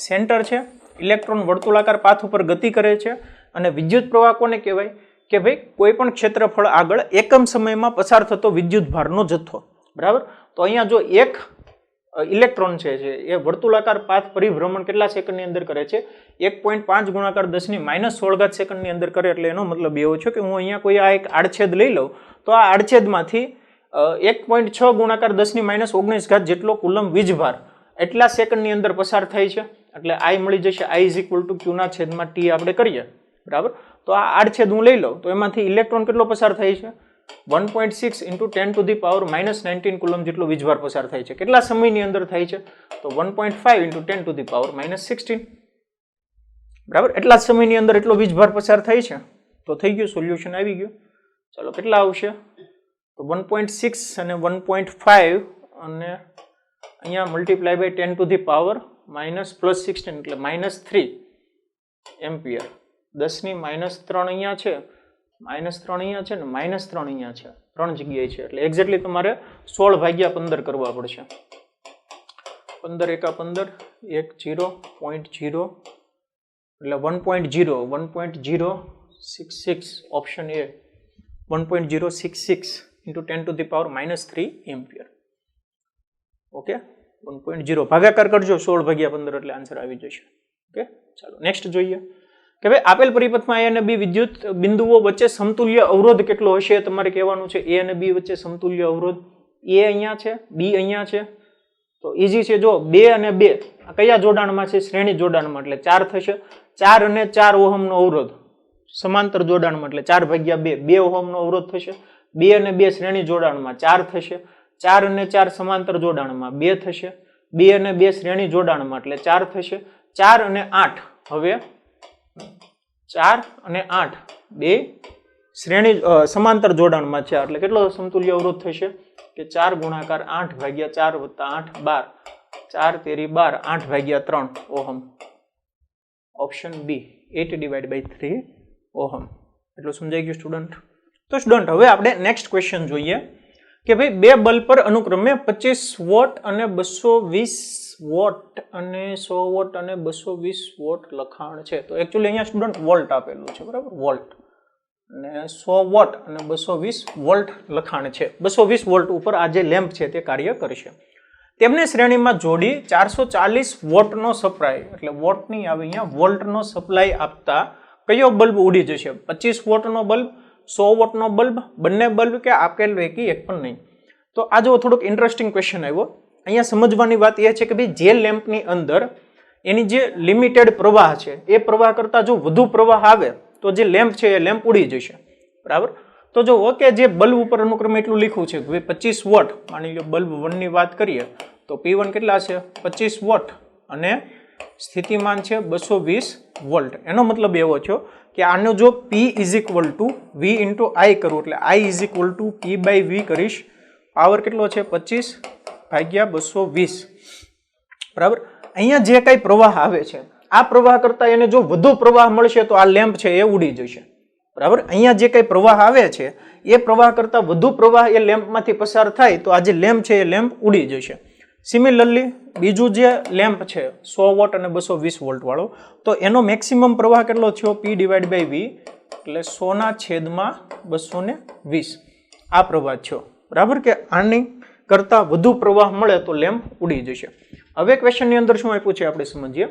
સેન્ટર છે, ઇલેક્ટ્રોન વર્તુળાકાર પાથ ઉપર ગતિ કરે છે, અને વિદ્યુત પ્રવાહ કોને કહેવાય કે ભાઈ કોઈ પણ ક્ષેત્રફળ આગળ એકમ સમયમાં પસાર થતો વિદ્યુત ભારનો જથ્થો, બરાબર. તો અહીંયા જો એક ઇલેક્ટ્રોન છે એ વર્તુળાકાર પાથ પરિભ્રમણ કેટલા સેકન્ડની અંદર કરે છે? 1.5 ગુણાકાર 10⁻16 સેકન્ડની અંદર કરે. એટલે એનો મતલબ એવો છે કે હું અહીંયા કોઈ આ એક આડછેદ લઈ લઉં તો આ આડછેદમાંથી 1.6 ગુણાકાર 10⁻19 જેટલો કુલમ વીજભાર એટલા સેકન્ડની અંદર પસાર થાય છે. એટલે I મળી જશે I is equal to Q ના છેદમાં T આપણે કરીએ, બરાબર. તો આ આડછેદ હું લઈ લઉં તો એમાંથી ઇલેક્ટ્રોન કેટલો પસાર થાય છે? 1.6 into 10⁻−19 કુલમ જેટલો વીજભાર પસાર થાય છે. કેટલા સમયની અંદર થાય છે? તો 1.5 into 10⁻−16, બરાબર. એટલા સમયની અંદર એટલો વીજભાર પસાર થાય છે. તો થઈ ગયું, સોલ્યુશન આવી ગયું. ચાલો કેટલા આવશે? તો 1.6 અને 1.5 અને અહીંયા મલ્ટીપ્લાય બાય 10⁻−+16 એટલે -3 એમ્પિયર. 10⁻³ અહીંયા છે, -3 અહીંયા છે ને -3 અહીંયા છે, 3 જગ્યાએ છે. એટલે એક્ઝેક્ટલી તમારે 16/15 કરવા પડશે. 15 × 15 10.0 એટલે 1.066 option A 1.066 into 10⁻−3 ampere. Okay, 1.0 ભાગાકાર કરજો 16/15 એટલે આન્સર આવી જશે. ઓકે, ચાલો નેક્સ્ટ જોઈએ કે ભાઈ આપેલ પરિપથમાં A અને B વિદ્યુત બિંદુઓ વચ્ચે સમતુલ્ય અવરોધ કેટલો હશે તમારે કહેવાનું છે. A અને B વચ્ચે સમતુલ્ય અવરોધ, A અહીંયા છે, B અહીંયા છે. તો ઈઝી છે. જો 2 અને 2 આ કયા જોડાણમાં છે? શ્રેણી જોડાણમાં, એટલે 4 થશે. 4 અને 4 ઓહમનો અવરોધ સમાંતર જોડાણમાં એટલે 4/2 2 ઓહમનો અવરોધ થશે. 2 અને 2 શ્રેણી જોડાણમાં 4 થશે. 4 અને 4 સમાંતર જોડાણમાં 2 થશે. 2 અને 2 શ્રેણી જોડાણમાં એટલે 4 થશે. 4 અને 8 હવે 4 અને 8 બે શ્રેણી સમાંતર જોડાણમાં છે એટલે કેટલો સમતુલ્ય અવરોધ થશે કે 4 ગુણાકાર 8/4 વત્તા 8 12 4 તેરી 12 8/3 ઓહમ. ઓપ્શન બી 8/3 ઓહમ. એટલું સમજાઈ ગયું સ્ટુડન્ટ? તો સ્ટુડન્ટ હવે આપણે નેક્સ્ટ ક્વેશ્ચન જોઈએ કે ભાઈ બે બલ્બ પર અનુક્રમે 25 વોટ અને 220 વોટ અને 100 વોટ અને 220 વોટ લખાણ છે. તો એકચ્યુઅલી અહીંયા સ્ટુડન્ટ વોલ્ટ આપેલું છે, બરાબર, વોલ્ટ અને 100 વોટ અને 220 વોલ્ટ લખાણ છે. 220 વોલ્ટ ઉપર આ જે લેમ્પ છે તે કાર્ય કરશે. તેમને શ્રેણીમાં જોડી 440 વોટનો સપ્લાય, એટલે વોટની આવે અહીંયા, વોલ્ટનો સપ્લાય આપતા કયો બલ્બ ઉડી જશે? 25 વોટનો બલ્બ, 100 વોટનો બલ્બ, બંને બલ્બ કે આપેલ પૈકી એક પણ નહીં. તો આ જો થોડુંક ઇન્ટરેસ્ટિંગ ક્વેશ્ચન આવ્યો. અહીંયા સમજવાની વાત એ છે કે ભાઈ જે લેમ્પની અંદર એની જે લિમિટેડ પ્રવાહ છે એ પ્રવાહ કરતાં જો વધુ પ્રવાહ આવે તો જે લેમ્પ છે એ લેમ્પ ઉડી જશે, બરાબર. તો જો ઓકે જે બલ્બ ઉપર અનુક્રમે એટલું લખ્યું છે કે ભાઈ 25 વોટ, માની લો બલ્બ 1 ની વાત કરીએ તો P1 કેટલા છે? 25 વોટ અને સ્થિતિમાન છે 220 વોલ્ટ. એનો મતલબ એવો છે કે આનો જો P = V × I કરું એટલે I = P/V કરીશ, પાવર કેટલો છે? 25/220, બરાબર. અહીંયા જે કઈ પ્રવાહ આવે છે આ પ્રવાહ કરતા એને જો વધુ પ્રવાહ મળશે તો આ લેમ્પ છે એ ઉડી જશે, બરાબર. અહીંયા જે કઈ પ્રવાહ આવે છે એ પ્રવાહ કરતા વધુ પ્રવાહ એ લેમ્પમાંથી પસાર થાય તો આ જે લેમ્પ છે એ લેમ્પ ઉડી જશે. સિમિલરલી બીજું જે લેમ્પ છે 100 વોટ અને 220 વોલ્ટ વાળો, તો એનો મેક્સિમમ પ્રવાહ કેટલો થયો? P/V એટલે 100/220 આ પ્રવાહ થયો, બરાબર. કે આની કરતા વધુ પ્રવાહ મળે તો લેમ્પ ઉડી જશે. હવે ક્વેશ્ચનની અંદર શું આપ્યું છે આપણે સમજીએ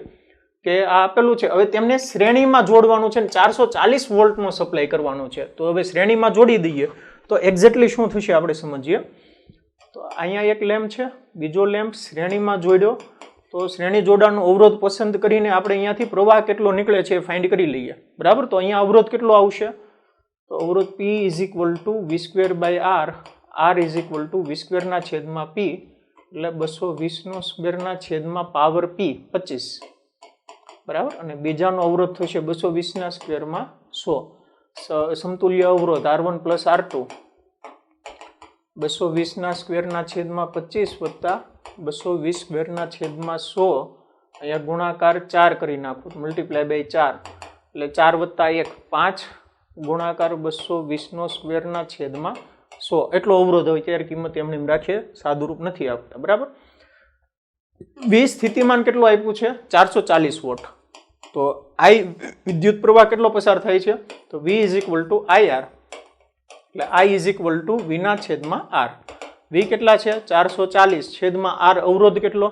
કે આ આપેલું છે હવે તેમને શ્રેણીમાં જોડવાનું છે ને 440 વોલ્ટનો સપ્લાય કરવાનો છે. તો હવે શ્રેણીમાં જોડી દઈએ તો એક્ઝેક્ટલી શું થશે આપણે સમજીએ. તો અહીંયા એક લેમ્પ છે, બીજો લેમ્પ શ્રેણીમાં જોડ્યો, તો શ્રેણી જોડાણનો અવરોધ પસંદ કરીને આપણે અહીંયાથી પ્રવાહ કેટલો નીકળે છે એ ફાઇન્ડ કરી લઈએ, બરાબર. તો અહીંયા અવરોધ કેટલો આવશે? તો અવરોધ P = V²/R, R = V²/P એટલે 220² પાવર P 25, બરાબર. અને બીજાનો અવરોધ થશે 220² 100. સમતુલ્ય અવરોધ R1 + R2 220² વત્તા 220² અહીંયા ગુણાકાર 4 કરી નાખો, મલ્ટીપ્લાય બાય 4 એટલે 4 વત્તા 1 5 ગુણાકાર 220² 100 એટલો અવરોધ હોય ત્યારે કિંમત એમને એમ રાખીએ, સાદુરૂપ નથી આપતા, બરાબર. V સ્થિતિમાન કેટલું આપ્યું છે? 440 વોટ. તો I વિદ્યુત પ્રવાહ કેટલો પસાર થાય છે? તો V = IR એટલે I = V/R. V V કેટલા છે 440 છેદમાં R અવરોધ કેટલો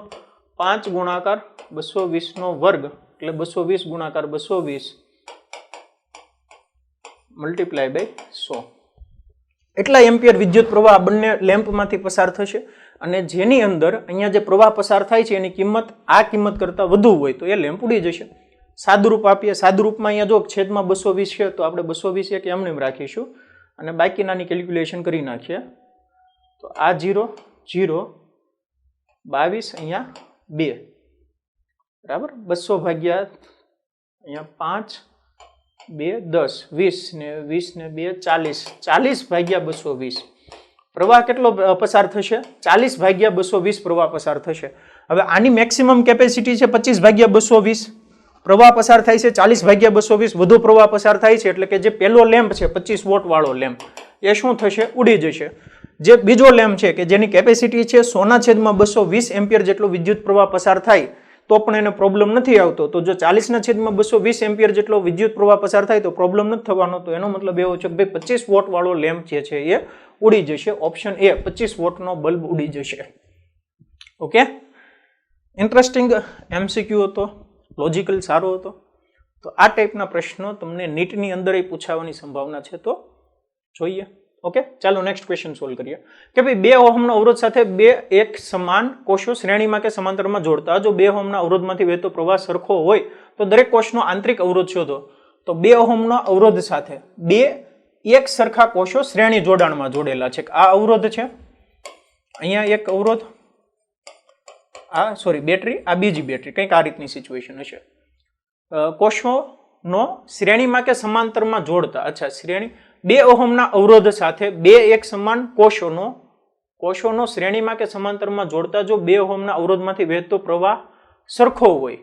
5 ગુણાકાર 220 નો વર્ગ એટલે 220 ગુણાકાર 220 મલ્ટીપ્લાય બાય 100 એટલા એમ્પિયર વિદ્યુત પ્રવાહ બંને લેમ્પમાંથી પસાર થશે અને જેની અંદર અહીંયા જે પ્રવાહ પસાર થાય છે એની કિંમત આ કિંમત કરતાં વધુ હોય તો એ લેમ્પ ઉડી જશે. સાદુરૂપ આપીએ. સાદુરૂપમાં અહીંયા જો છેદમાં 220 છે તો આપણે 220 એક એમને રાખીશું અને બાકીનાની કેલ્ક્યુલેશન કરી નાખીએ. તો આ 0 0 22 અહીંયા 2 બરાબર 200 ભાગ્યા અહીંયા 5 2 10 20 ને 20 ને 2 40 40 ભાગ્યા 220 પ્રવાહ કેટલો પસાર થશે 40 ભાગ્યા 220 પ્રવાહ પસાર થશે. હવે આની મેક્સિમમ કેપેસિટી છે 25 ભાગ્યા 220 પ્રવાહ પસાર થાય છે 40 ભાગ્યા 220 વધુ પ્રવાહ પસાર થાય છે એટલે કે જે પહેલો લેમ્પ છે 25 વોટ વાળો લેમ્પ એ શું થશે ઉડી જશે. જે બીજો લેમ્પ છે કે જેની કેપેસિટી છે 100/220 એમ્પિયર જેટલો વિદ્યુત પ્રવાહ પસાર થાય તો પણ એને પ્રોબ્લેમ નથી આવતો. તો જો 40/220 એમ્પિયર જેટલો વિદ્યુત પ્રવાહ પસાર થાય તો પ્રોબ્લેમ નથી થવાનો. તો એનો મતલબ એવો છે કે ભાઈ 25 વોટ વાળો લેમ્પ જે છે એ ઉડી જશે. ઓપ્શન એ 25 વોટનો બલ્બ ઉડી જશે. ઓકે, ઇન્ટરેસ્ટિંગ એમસીક્યુ હતો, લોજિકલ સારો હતો. તો આ ટાઈપના પ્રશ્નો તમને નીટની અંદર પૂછાવાની સંભાવના છે. તો જોઈએ. ઓકે, ચાલો નેક્સ્ટ ક્વેશ્ચન સોલ્વ કરીએ કે ભાઈ 2 ઓહમનો અવરોધ સાથે 2 એક સમાન કોષો શ્રેણીમાં કે સમાંતરમાં જોડતા જો 2 ઓહમના અવરોધમાંથી વહેતો પ્રવાહ સરખો હોય તો દરેક કોષનો આંતરિક અવરોધ શોધો. તો 2 ઓહમના અવરોધ સાથે 2 એક સરખા કોષો શ્રેણી જોડાણમાં જોડેલા છે. આ અવરોધ છે, અહીંયા એક અવરોધ, આ સોરી બેટરી, આ બીજી બેટરી, કંઈક આ રીતની સિચ્યુએશન હશે. કોષોનો શ્રેણીમાં કે સમાંતરમાં જોડતા, અચ્છા શ્રેણી 2 ઓહમના અવરોધ સાથે 2 એક સમાન કોષોનો શ્રેણીમાં કે સમાંતરમાં જોડતા જો 2 ઓહમના અવરોધમાંથી વહેતો પ્રવાહ સરખો હોય,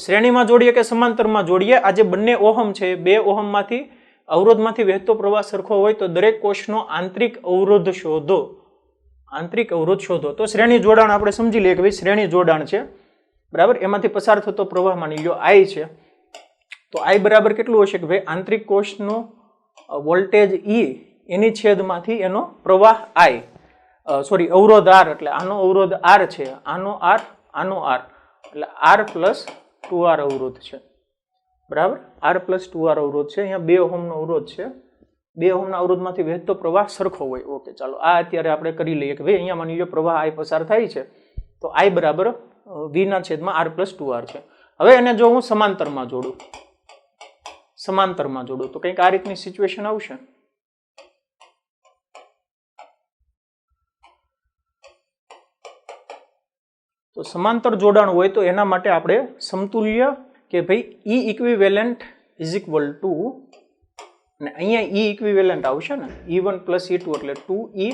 શ્રેણીમાં જોડીએ કે સમાંતરમાં જોડીએ, આ જે બંને ઓહમ છે 2 ઓહમમાંથી અવરોધમાંથી વહેતો પ્રવાહ સરખો હોય તો દરેક કોષનો આંતરિક અવરોધ શોધો. આંતરિક અવરોધ શોધો. તો શ્રેણી જોડાણ આપણે સમજી લઈએ કે ભાઈ શ્રેણી જોડાણ છે બરાબર, એમાંથી પસાર થતો પ્રવાહ માની લો I છે. તો I બરાબર કેટલું હશે કે ભાઈ આંતરિક કોષનો વોલ્ટેજ E એની છેદમાંથી એનો પ્રવાહ I, સોરી અવરોધ R, એટલે આનો અવરોધ R છે, આનો R, આનો R, એટલે R પ્લસ 2R અવરોધ છે બરાબર. R પ્લસ 2R અવરોધ છે. અહીંયા 2 ઓહમનો અવરોધ છે. 2 ઓહમના અવરોધમાંથી વહેતો પ્રવાહ સરખો હોય. ઓકે, ચાલો આ અત્યારે આપણે કરી લઈએ કે ભાઈ અહીંયા માની લો પ્રવાહ I પસાર થાય છે તો I બરાબર V ના છેદમાં R પ્લસ 2R છે. હવે એને જો હું સમાંતરમાં જોડું તો કંઈક આ રીતની સિચ્યુએશન આવશે. તો સમાંતર જોડાણ હોય તો એના માટે આપણે સમતુલ્ય કે ભાઈ E equivalent is equal two, અને અહીંયા E ઇક્વિવેલન્ટ આવશે ને E1 પ્લસ E2 એટલે 2E,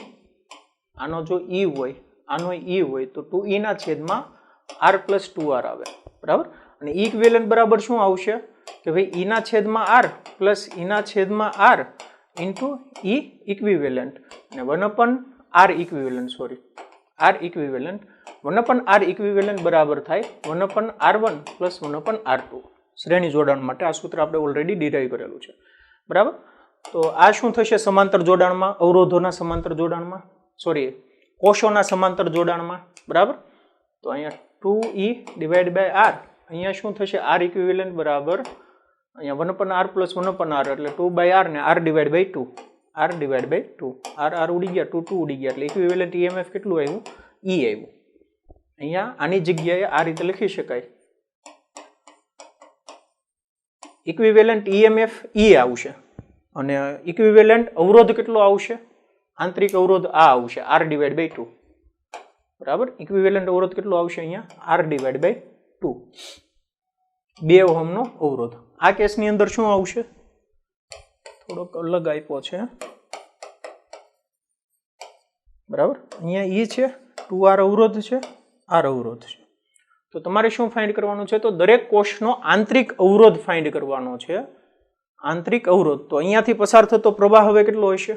આનો જો E હોય આનો E હોય તો 2E ના છેદમાં R પ્લસ 2R આવે બરાબર. અને E ઇક્વિવેલન્ટ બરાબર શું આવશે કે ભાઈ E ના છેદમાં R પ્લસ E ના છેદમાં R ઇન્ટુ E ઇક્વિવેલન્ટ અને 1/R equivalent, sorry R equivalent, 1/R equivalent બરાબર થાય 1/R1 પ્લસ 1/R2. શ્રેણી જોડાણ માટે આ સૂત્ર આપણે ઓલરેડી ડિરાઈવ કરેલું છે બરાબર. તો આ શું થશે સમાંતર જોડાણમાં, અવરોધોના સમાંતર જોડાણમાં, સોરી કોષોના સમાંતર જોડાણમાં બરાબર. તો અહીંયા 2E ડિવાઈડ બાય R, અહીંયા શું થશે R ઇક્વિવેલન્ટ બરાબર અહીંયા 1/R પ્લસ 1/R એટલે 2/R ને R divide by 2, R divide by 2, R ઉડી ગયા, 2 ઉડી ગયા એટલે ઇક્વિવેલન્ટ EMF કેટલું આવ્યું E આવ્યું. અહીંયા આની જગ્યાએ આ રીતે લખી શકાય ઇક્વિવેલન્ટ EMF E આવશે અને ઇક્વિવેલન્ટ અવરોધ કેટલો આવશે, આંતરિક અવરોધ આ આવશે R ડિવાઈડ બાય 2 બરાબર. ઇક્વિવેલન્ટ અવરોધ કેટલો આવશે અહીંયા R ડિવાઈડ બાય 2, 2 ઓહમનો અવરોધ. આ કેસની અંદર શું આવશે, થોડોક અલગ આપ્યો છે બરાબર. અહીંયા E છે, 2R અવરોધ છે, R અવરોધ છે. તો તમારે શું ફાઇન્ડ કરવાનું છે, તો દરેક કોષનો આંતરિક અવરોધ ફાઇન્ડ કરવાનો છે. આંતરિક અવરોધ તો અહીંયાથી પસાર થતો પ્રવાહ હવે કેટલો હશે,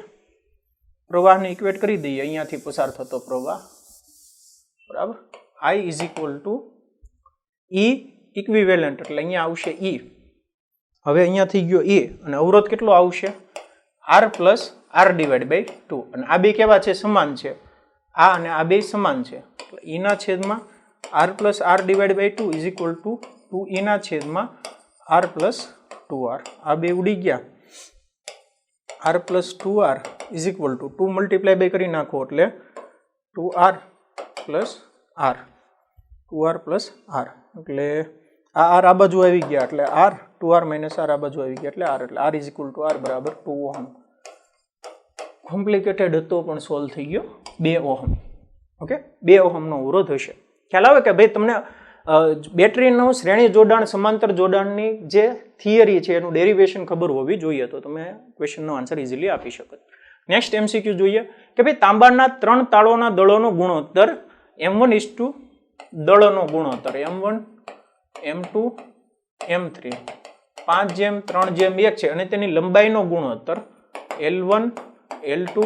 પ્રવાહને ઇક્વેટ કરી દઈએ. અહીંયાથી પસાર થતો પ્રવાહ બરાબર I is equal two E equivalent એટલે અહીંયા આવશે E, હવે અહીંયા થઈ ગયો E અને અવરોધ કેટલો આવશે R plus R divide by 2. અને આ બે કેવા છે, સમાન છે આ અને આ બે સમાન છે એટલે ઈના છેદમાં r plus r divide by 2 is equal to 2 ઈના છેદમાં r પ્લસ 2r. આ બે ઉડી ગયા. r plus 2r is equal to 2 multiply by કરી નાખો એટલે 2r plus r 2r plus r એટલે આ r આ બાજુ આવી ગયા એટલે r 2r માઇનસ r આ બાજુ આવી ગયા એટલે r એટલે r is equal to r બરાબર 2 ઓહમ. કોમ્પ્લિકેટેડ હતો પણ સોલ્વ થઈ ગયો. 2 ઓહમ. ઓકે 2 ઓહમનો અવરોધ હશે. ખ્યાલ આવે કે ભાઈ તમને બેટરીનું શ્રેણી જોડાણ સમાંતર જોડાણની જે થિયરી છે એનું ડેરિવેશન ખબર હોવી જોઈએ તો તમે ક્વેશ્ચનનો આન્સર ઇઝીલી આપી શકો. નેક્સ્ટ MCQ જોઈએ કે ભાઈ તાંબાના 3 તાળોના દળોનો ગુણોત્તર m1 દળોનો ગુણોત્તર m1 m2 m3 5:3:1 છે અને તેની લંબાઈનો ગુણોત્તર L1 L2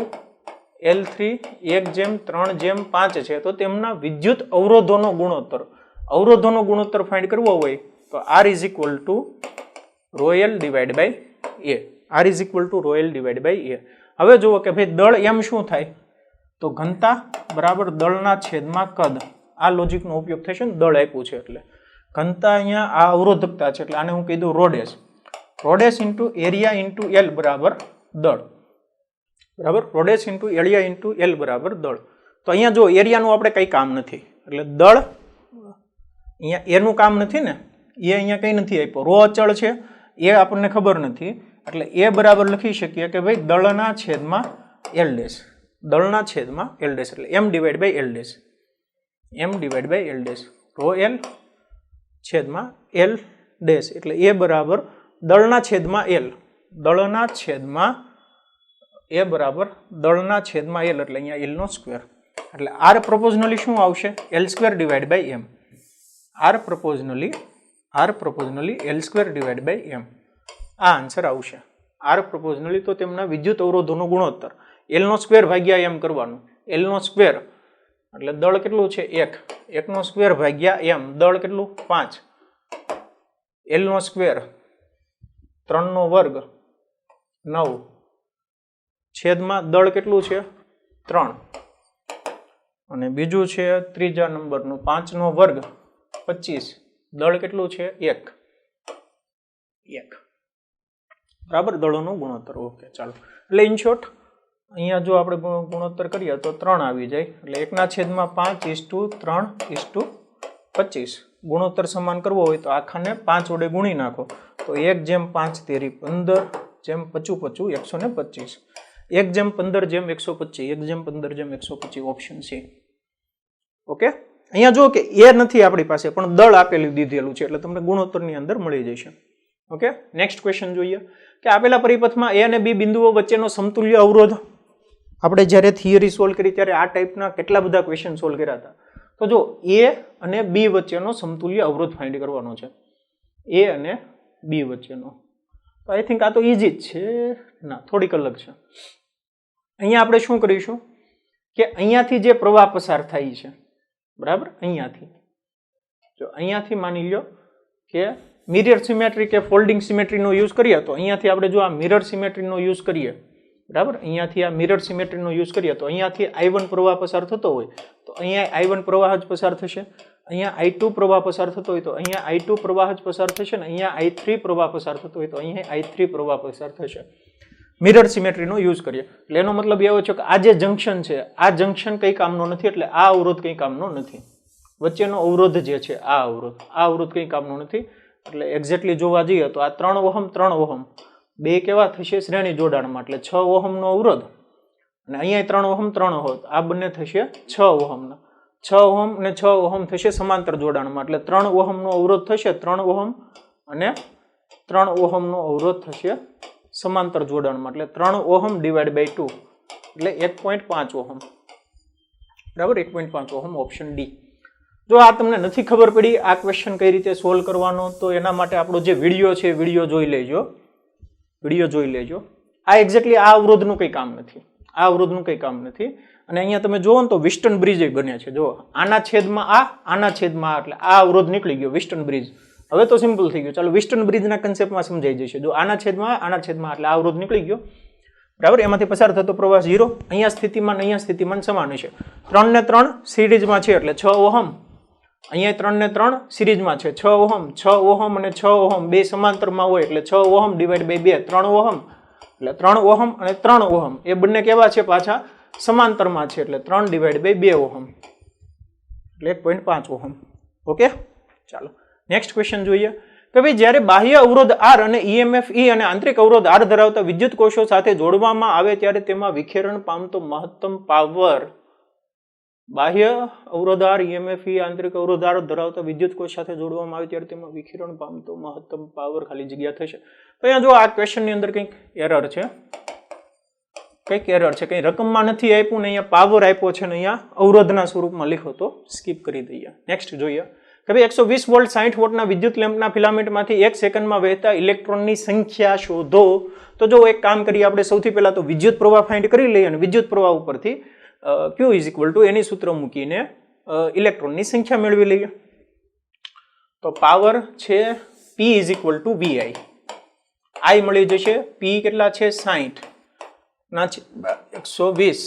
L3 1:3:5 છે તો તેમના વિદ્યુત અવરોધોનો ગુણોત્તર ફાઇન્ડ કરવો હોય તો R is equal to ρl divide by A. R is equal to ρl divide by A. હવે જુઓ કે ભાઈ દળ m શું થાય તો ઘનતા બરાબર દળના છેદમાં કદ. આ લોજિકનો ઉપયોગ થશે ને દળ આપ્યું છે એટલે ઘનતા અહીંયા આ અવરોધકતા છે એટલે આને હું કહી દઉં રોડેસ. રોડેસ ઇન્ટુ એરિયા ઇન્ટુ L બરાબર દળ. બરાબર રોડેસ ઇન્ટુ એરિયા ઇન્ટુ L બરાબર દળ. તો અહીંયા જો એરિયાનું આપણે કંઈ કામ નથી એટલે દળ અહીંયા એનું કામ નથી ને એ અહીંયા કંઈ નથી આપ્યો. રો અચળ છે એ આપણને ખબર નથી એટલે એ બરાબર લખી શકીએ કે ભાઈ દળના છેદમાં L ડેશ. દળના છેદમાં L ડેશ એટલે m divide by L dash. m divide by L dash rho L છેદમાં L ડેશ એટલે એ બરાબર દળના છેદમાં L. દળના છેદમાં એ બરાબર દળના છેદમાં L એટલે અહીંયા L નો સ્ક્વેર એટલે R પ્રોપોઝનલી શું આવશે L square divide by m. R proportionally L square divide by m. આ આન્સર આવશે. R પ્રોપોઝનલી તો તેમના વિદ્યુત અવરોધોનો ગુણોત્તર L નો સ્ક્વેર ભાગ્યા m કરવાનું. L નો સ્ક્વેર એટલે દળ કેટલું છે 1. 1 નો સ્ક્વેર ભાગ્યા m દળ કેટલું 5. L નો સ્ક્વેર 3 નો વર્ગ 9 છેદમાં દળ કેટલું છે 3 અને બીજું છે ત્રીજા નંબરનું 5 નો વર્ગ 25 દળ કેટલું છે 1. બરાબર દળોનો ગુણોત્તર. ઓકે ચાલો એટલે ઇન શોર્ટ અહીંયા જો આપણે ગુણોત્તર કરીએ તો 3 આવી જાય એટલે 1/3:3:25 ગુણોત્તર સમાન કરવો હોય તો આખાને 5 વડે ગુણી નાખો તો 1/5 તેરી 15 જેમ 25 125 1/15:125 1/15:125 ઓપ્શન છે. ઓકે અહીંયા જો કે એ નથી આપણી પાસે પણ દળ આપેલું દીધેલું છે એટલે તમને ગુણોત્તરની અંદર મળી જશે. ઓકે નેક્સ્ટ ક્વેશ્ચન જોઈએ કે આપેલા પરિપથમાં A અને B બિંદુઓ વચ્ચેનો સમતુલ્ય અવરોધ. આપણે જ્યારે થિયરી સોલ્વ કરી ત્યારે આ ટાઈપના કેટલા બધા ક્વેશ્ચન સોલ્વ કર્યા હતા. તો જો A અને B વચ્ચેનો સમતુલ્ય અવરોધ ફાઇન્ડ કરવાનો છે. A અને B વચ્ચેનો તો આઈ થિંક આ તો ઈઝી જ છે. ના થોડીક અલગ છે. અહીંયા આપણે શું કરીશું કે અહીંયાથી જે પ્રવાહ પસાર થાય છે બરાબર અહીંયાથી માની લો કે મિરર સિમેટ્રી કે ફોલ્ડિંગ સિમેટ્રીનો યુઝ કરીએ તો અહીંયાથી આપણે જો આ મિરર સિમેટ્રીનો યુઝ કરીએ બરાબર અહીંયાથી આ મિરર સિમેટ્રીનો યુઝ કરીએ તો અહીંયાથી I1 પ્રવાહ પસાર થતો હોય તો અહીંયા I1 પ્રવાહ જ પસાર થશે. અહીંયા I2 પ્રવાહ પસાર થતો હોય તો અહીંયા I2 પ્રવાહ જ પસાર થશે ને અહીંયા I3 પ્રવાહ પસાર થતો હોય તો અહીંયા I3 પ્રવાહ પસાર થશે. મિરર સિમેટ્રીનો યુઝ કરીએ એટલે એનો મતલબ એવો છે કે આ જે જંક્શન છે આ જંક્શન કંઈ કામનો નથી એટલે આ અવરોધ કંઈ કામનો નથી. વચ્ચેનો અવરોધ જે છે આ અવરોધ કંઈ કામનો નથી એટલે એક્ઝેક્ટલી જોવા જઈએ તો આ 3 ઓહમ બે કેવા થશે શ્રેણી જોડાણમાં એટલે 6 ઓહમનો અવરોધ અને અહીંયા 3 ઓહમ આ બંને થશે 6 ઓહમના 6 ઓહમ અને 6 ઓહમ થશે સમાંતર જોડાણમાં એટલે 3 ઓહમનો અવરોધ થશે 3 ઓહમ અને 3 ઓહમનો અવરોધ થશે સમાંતર જોડાણમાં એટલે 3 ઓહમ ડિવાઈડ બાય 2 એટલે 1.5 ઓહમ બરાબર 1.5 ઓહમ ઓપ્શન ડી. જો આ તમને નથી ખબર પડી આ ક્વેશ્ચન કઈ રીતે સોલ્વ કરવાનો તો એના માટે આપણો જે વિડીયો છે વિડીયો જોઈ લેજો. આ એક્ઝેક્ટલી આ અવરોધનું કંઈ કામ નથી. અને અહીંયા તમે જુઓ ને તો વિસ્ટન બ્રિજ બને છે. જો આના છેદમાં એટલે આ અવરોધ નીકળી ગયો વિસ્ટન બ્રિજ. હવે તો સિમ્પલ થઈ ગયું. ચાલો વિસ્ટન બ્રિજના કન્સેપ્ટમાં સમજાઈ જશે. જો આના છેદમાં એટલે આ અવરોધ નીકળી ગયો બરાબર. એમાંથી પસાર થતો પ્રવાહ 0 અહીંયા સ્થિતિમાન સમાન હશે. 3 ને 3 સિરીઝમાં છે એટલે 6 ઓહમ. અહીંયા 3 ને 3 સિરીઝમાં છે 6 ઓહમ, 6 ઓહમ અને 6 ઓહમ બે સમાંતરમાં હોય એટલે 6 ઓહમ ડિવાઈડ બાય 2 3 ઓહમ એટલે 3 ઓહમ અને 3 ઓહમ એ બંને કેવા છે પાછા સમાંતરમાં છે એટલે 3 ડિવાઈડ બાય 2 ઓહમ એટલે 1.5 ઓહમ. ઓકે, ચાલો નેક્સ્ટ ક્વેશ્ચન જોઈએ કે ભાઈ જ્યારે બાહ્ય અવરોધ R અને EMF E અને આંતરિક અવરોધ R ધરાવતા વિદ્યુત કોષો સાથે જોડવામાં આવે ત્યારે તેમાં વિખેરણ પામતો મહત્તમ પાવર. બાહ્ય અવરોધ R, EMF E, આંતરિક અવરોધ R ધરાવતા વિદ્યુત કોષ સાથે જોડવામાં આવે ત્યારે તેમાં વિખેરણ પામતો મહત્તમ પાવર ખાલી જગ્યા થશે. તો અહીંયા જો આ ક્વેશ્ચનની અંદર કંઈક એરર છે, કંઈ રકમમાં નથી આપ્યું ને અહીંયા પાવર આપ્યો છે ને અહીંયા અવરોધના સ્વરૂપમાં લીખો તો સ્કીપ કરી દઈએ. નેક્સ્ટ જોઈએ કે ભાઈ 120 વોલ્ટ 60 વોટના વિદ્યુત લેમ્પના ફિલામેન્ટમાંથી 1 સેકન્ડમાં વહેતા ઇલેક્ટ્રોનની સંખ્યા શોધો. તો જો એક કામ કરીએ આપણે સૌથી પહેલા તો વિદ્યુત પ્રવાહ ફાઇન્ડ કરી લઈએ અને વિદ્યુત પ્રવાહ ઉપરથી Q ઇઝ ઇક્વલ ટુ એની સૂત્ર મૂકીને ઇલેક્ટ્રોનની સંખ્યા મેળવી લઈએ. તો પાવર છે P is equal two VI. I મળી જશે P કેટલા છે 60 ના 120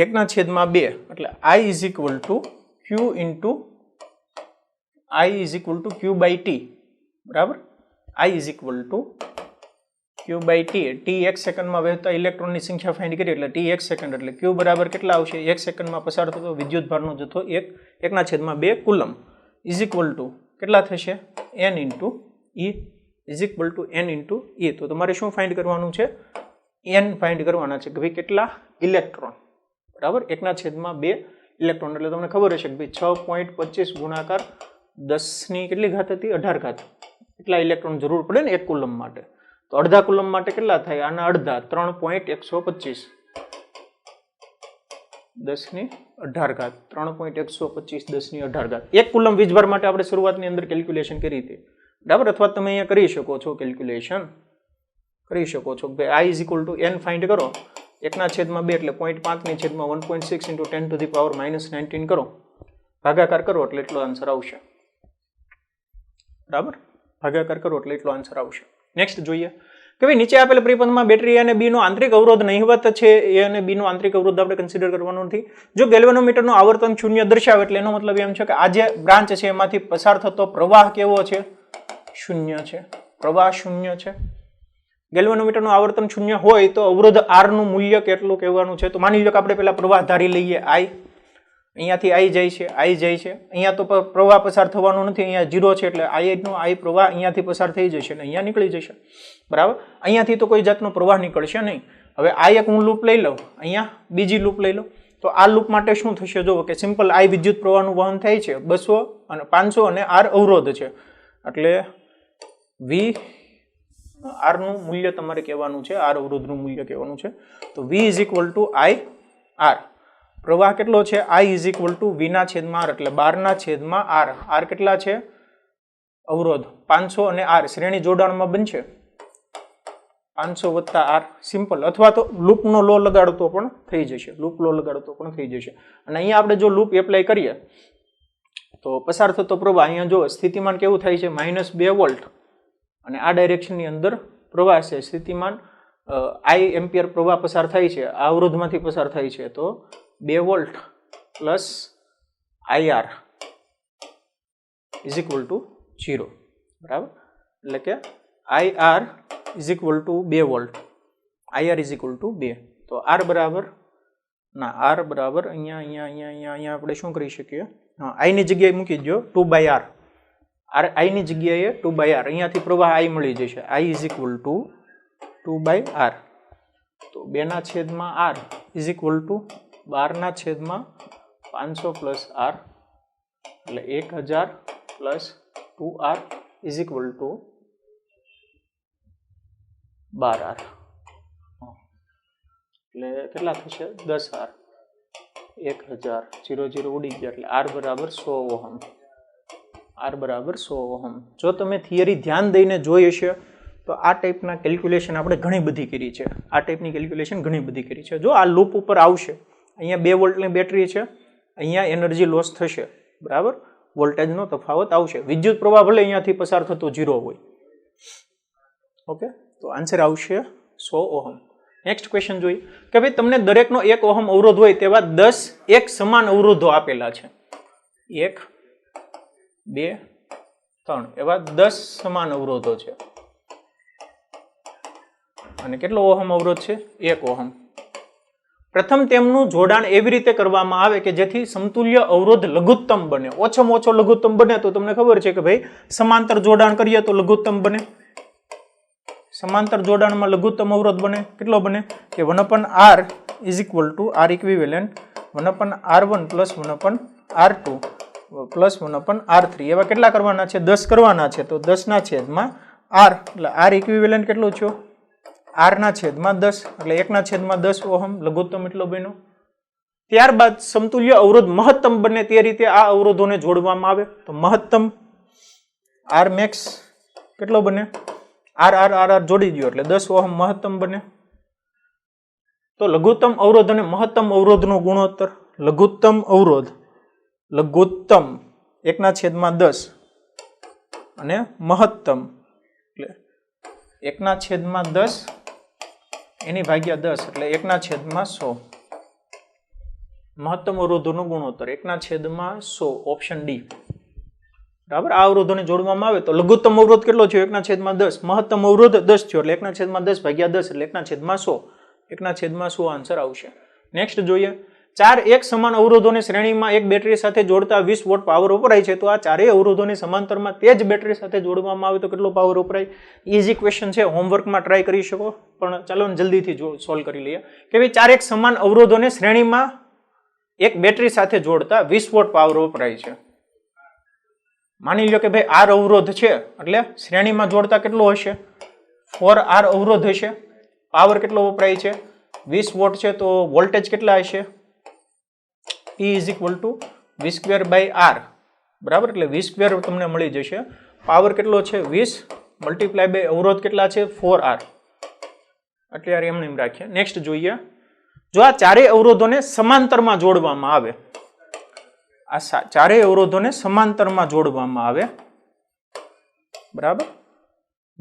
1 / 2 એટલે I is equal to Q into I is equal to Q by T. બરાબર, I is equal to Q by T. T 1 સેકન્ડમાં વહેતા ઇલેક્ટ્રોનની સંખ્યા ફાઇન્ડ કરી એટલે T 1 સેકન્ડ એટલે Q બરાબર કેટલા આવશે 1 સેકન્ડમાં પસાર થતો વિદ્યુત ભારનો જથ્થો 1/2 કુલમ ઇઝ ઇક્વલ ટુ કેટલા થશે N into E is equal two N into E. તો તમારે શું ફાઇન્ડ કરવાનું છે N ફાઇન્ડ કરવાના છે કે ભાઈ કેટલા ઇલેક્ટ્રોન. બરાબર, 1/2 ઇલેક્ટ્રોન એટલે તમને ખબર હશે કે ભાઈ 6.25 ગુણાકાર 10 ની કેટલી ઘાત હતી 18 ઘાત એટલા ઇલેક્ટ્રોન જરૂર પડે ને 1 કુલમ માટે. તો અડધા કુલમ માટે કેટલા થાય આના અડધા 3.125 10 ની 18 ઘાત 3.125 10 ની 18 ઘાત 1 કુલમ વીજભાર માટે આપણે શરૂઆતની અંદર કેલ્ક્યુલેશન કરી હતી. બરાબર, અથવા તમે અહીંયા કરી શકો છો કેલ્ક્યુલેશન કરી શકો છો કે I is equal two N find કરો 1/2 એટલે 0.5 / 1.6 ઇન્ટુ 10 ટુ ધી પાવર -19 કરો ભાગાકાર કરો એટલે એટલો આન્સર આવશે. બરાબર, ભાગાકાર કરો એટલે એટલો આન્સર આવશે. નેક્સ્ટ જોઈએ કે ભાઈ નીચે આપેલ પરિપંથમાં બેટરી A અને B નો આંતરિક અવરોધ નહિવત છે. A અને B નો આંતરિક અવરોધ આપણે કન્સિડર કરવાનો નથી. જો ગેલ્વેનોમીટરનું આવર્તન 0 દર્શાવે એટલે એનો મતલબ એમ છે કે આ જે બ્રાન્ચ છે એમાંથી પસાર થતો પ્રવાહ કેવો છે 0 છે. પ્રવાહ 0 છે. ગેલ્વેનોમીટરનું આવર્તન 0 હોય તો અવરોધ R નું મૂલ્ય કેટલું કહેવાનું છે. તો માની લો કે આપણે પેલા પ્રવાહ ધારી લઈએ I. અહીંયાથી I જાય છે અહીંયા તો પ્રવાહ પસાર થવાનો નથી, અહીંયા 0 છે એટલે I નો I પ્રવાહ અહીંયાથી પસાર થઈ જશે અને અહીંયા નીકળી જશે. બરાબર, અહીંયાથી તો કોઈ જાતનો પ્રવાહ નીકળશે નહીં. હવે I એક હું લૂપ લઈ લઉં, અહીંયા બીજી લૂપ લઈ લઉં. તો આ લૂપ માટે શું થશે જુઓ કે સિમ્પલ I વિદ્યુત પ્રવાહનું વહન થાય છે 200 અને 500 અને R અવરોધ છે એટલે V R નું મૂલ્ય તમારે કહેવાનું છે, R અવરોધનું મૂલ્ય કહેવાનું છે. તો V is equal two I R. પ્રવાહ કેટલો છે I is equal two V/R એટલે 12/R. R કેટલા છે અવરોધ 500 અને R શ્રેણી જોડાણમાં બનશે 500 વત્તા R સિમ્પલ, અથવા તો લૂપનો લો લગાડતો પણ થઈ જશે, લૂપ લો લગાડતો પણ થઈ જશે. અને અહીંયા આપણે જો લૂપ એપ્લાય કરીએ તો પસાર થતો પ્રવાહ અહીંયા જો સ્થિતિમાન કેવું થાય છે -2 વોલ્ટ અને આ ડાયરેક્શનની અંદર પ્રવાહ છે સ્થિતિમાન I એમ્પિયર પ્રવાહ પસાર થાય છે આ અવરોધમાંથી પસાર થાય છે. તો 2 volt plus IR is equal two 0. બરાબર, એટલે કે IR is equal to 2 volt, IR is equal to 2. તો R બરાબર R બરાબર અહીંયા આપણે શું કરી શકીએ I ની જગ્યાએ મૂકી દો 2/R. I ની જગ્યાએ 2/R અહીંયાથી પ્રવાહ I મળી જશે. I is equal two 2/R. તો 2/R is equal two 12/500 plus R એટલે 1000 plus 2R is equal two 12R. એટલે કેટલા થશે 10R 1000 0 ઉડી ગયા એટલે R બરાબર 100 ઓહમ. R બરાબર 100 ઓહમ. જો તમે થિયરી ધ્યાન દઈને જોઈ હશે તો આ ટાઈપના કેલ્ક્યુલેશન આપણે ઘણી બધી કરી છે. આ ટાઈપની કેલ્ક્યુલેશન ઘણી બધી કરી છે. જો આ લૂપ ઉપર આવશે અહીંયા 2 વોલ્ટની બેટરી છે, અહીંયા એનર્જી લોસ થશે. બરાબર, વોલ્ટેજનો તફાવત આવશે. વિદ્યુત પ્રવાહ ભલે અહીંયાથી પસાર થતો 0 હોય. ઓકે, તો આન્સર આવશે 100 ઓહમ. નેક્સ્ટ ક્વેશ્ચન જોઈએ કે ભાઈ તમને દરેકનો 1 ઓહમ અવરોધ હોય તેવા 10 એક સમાન અવરોધો આપેલા છે. 1 2 3 એવા 10 સમાન અવરોધો છે. અને કેટલો ઓહમ અવરોધ છે? 1 ઓહમ. પ્રથમ તેમનું જોડાણ એવી રીતે કરવામાં આવે કે જેથી સમતુલ્ય અવરોધ લઘુત્તમ બને. ઓછામાં ઓછો લઘુત્તમ બને તો તમને ખબર છે કે ભાઈ સમાંતર જોડાણ કરીએ તો લઘુત્તમ બને. સમાંતર જોડાણમાં લઘુત્તમ અવરોધ બને. કેટલો બને? કે 1/r is equal to r equivalent 1/r1 plus 1/r2 plus 1/r3. એવા કેટલા કરવાના છે? 10 કરવાના છે. તો 10 ના છેદમાં r એટલે r ઇક્વિવેલન્ટ કેટલું છે? r ના છેદમાં 10 એટલે 1 ના છેદમાં 10 ઓહમ લઘુત્તમ એટલો બન્યો. ત્યારબાદ સમતુલ્ય અવરોધ મહત્તમ બને તે રીતે આ અવરોધોને જોડવામાં આવે તો મહત્તમ r મેક્સ કેટલો બને? r જોડી દો એટલે 10 ઓહમ મહત્તમ બને. તો લઘુત્તમ અવરોધ અને મહત્તમ અવરોધનો ગુણોત્તર લઘુત્તમ અવરોધ લઘુત્તમ 1 ના છેદમાં 10 અને મહત્તમ એટલે 1 ના છેદમાં 10 એની ભાગ્યા 10 એટલે 1 ના છેદમાં 100. મહત્તમ અવરોધોનો ગુણોત્તર 1 ના છેદમાં 100 ઓપ્શન ડી. બરાબર. આ અવરોધોને જોડવામાં આવે તો લઘુત્તમ અવરોધ કેટલો છે? 1 ના છેદમાં 10. મહત્તમ અવરોધ 10 થયો એટલે 1 ના છેદમાં 10 ભાગ્યા 10 એટલે 1 ના છેદમાં 100. 1 ના છેદમાં 100 આન્સર આવશે. નેક્સ્ટ જોઈએ 4 એક સમાન અવરોધોને શ્રેણીમાં એક બેટરી સાથે જોડતા 20 વોટ પાવર વપરાય છે. તો આ ચારેય અવરોધોને સમાંતરમાં તે જ બેટરી સાથે જોડવામાં આવે તો કેટલો પાવર વપરાય? ઈઝી ક્વેશ્ચન છે, હોમવર્કમાં ટ્રાય કરી શકો, પણ ચાલો જલ્દીથી સોલ્વ કરી લઈએ કે ભાઈ 4 એક સમાન અવરોધોને શ્રેણીમાં એક બેટરી સાથે જોડતા 20 વોટ પાવર વપરાય છે. માની લો કે ભાઈ R અવરોધ છે એટલે શ્રેણીમાં જોડતા કેટલો હશે? 4R અવરોધ હશે. પાવર કેટલો વપરાય છે? 20 વોટ છે. તો વોલ્ટેજ કેટલા હશે? P is equal two V²/R. બરાબર. એટલે V² તમને મળી જશે. પાવર કેટલો છે? 20 મલ્ટીપ્લાય બાય અવરોધ કેટલા છે? 4R. એટલે એમને એમ રાખીએ. નેક્સ્ટ જોઈએ જો આ ચારેય અવરોધોને સમાંતરમાં જોડવામાં આવે, આ ચારેય અવરોધોને સમાંતરમાં જોડવામાં આવે, બરાબર,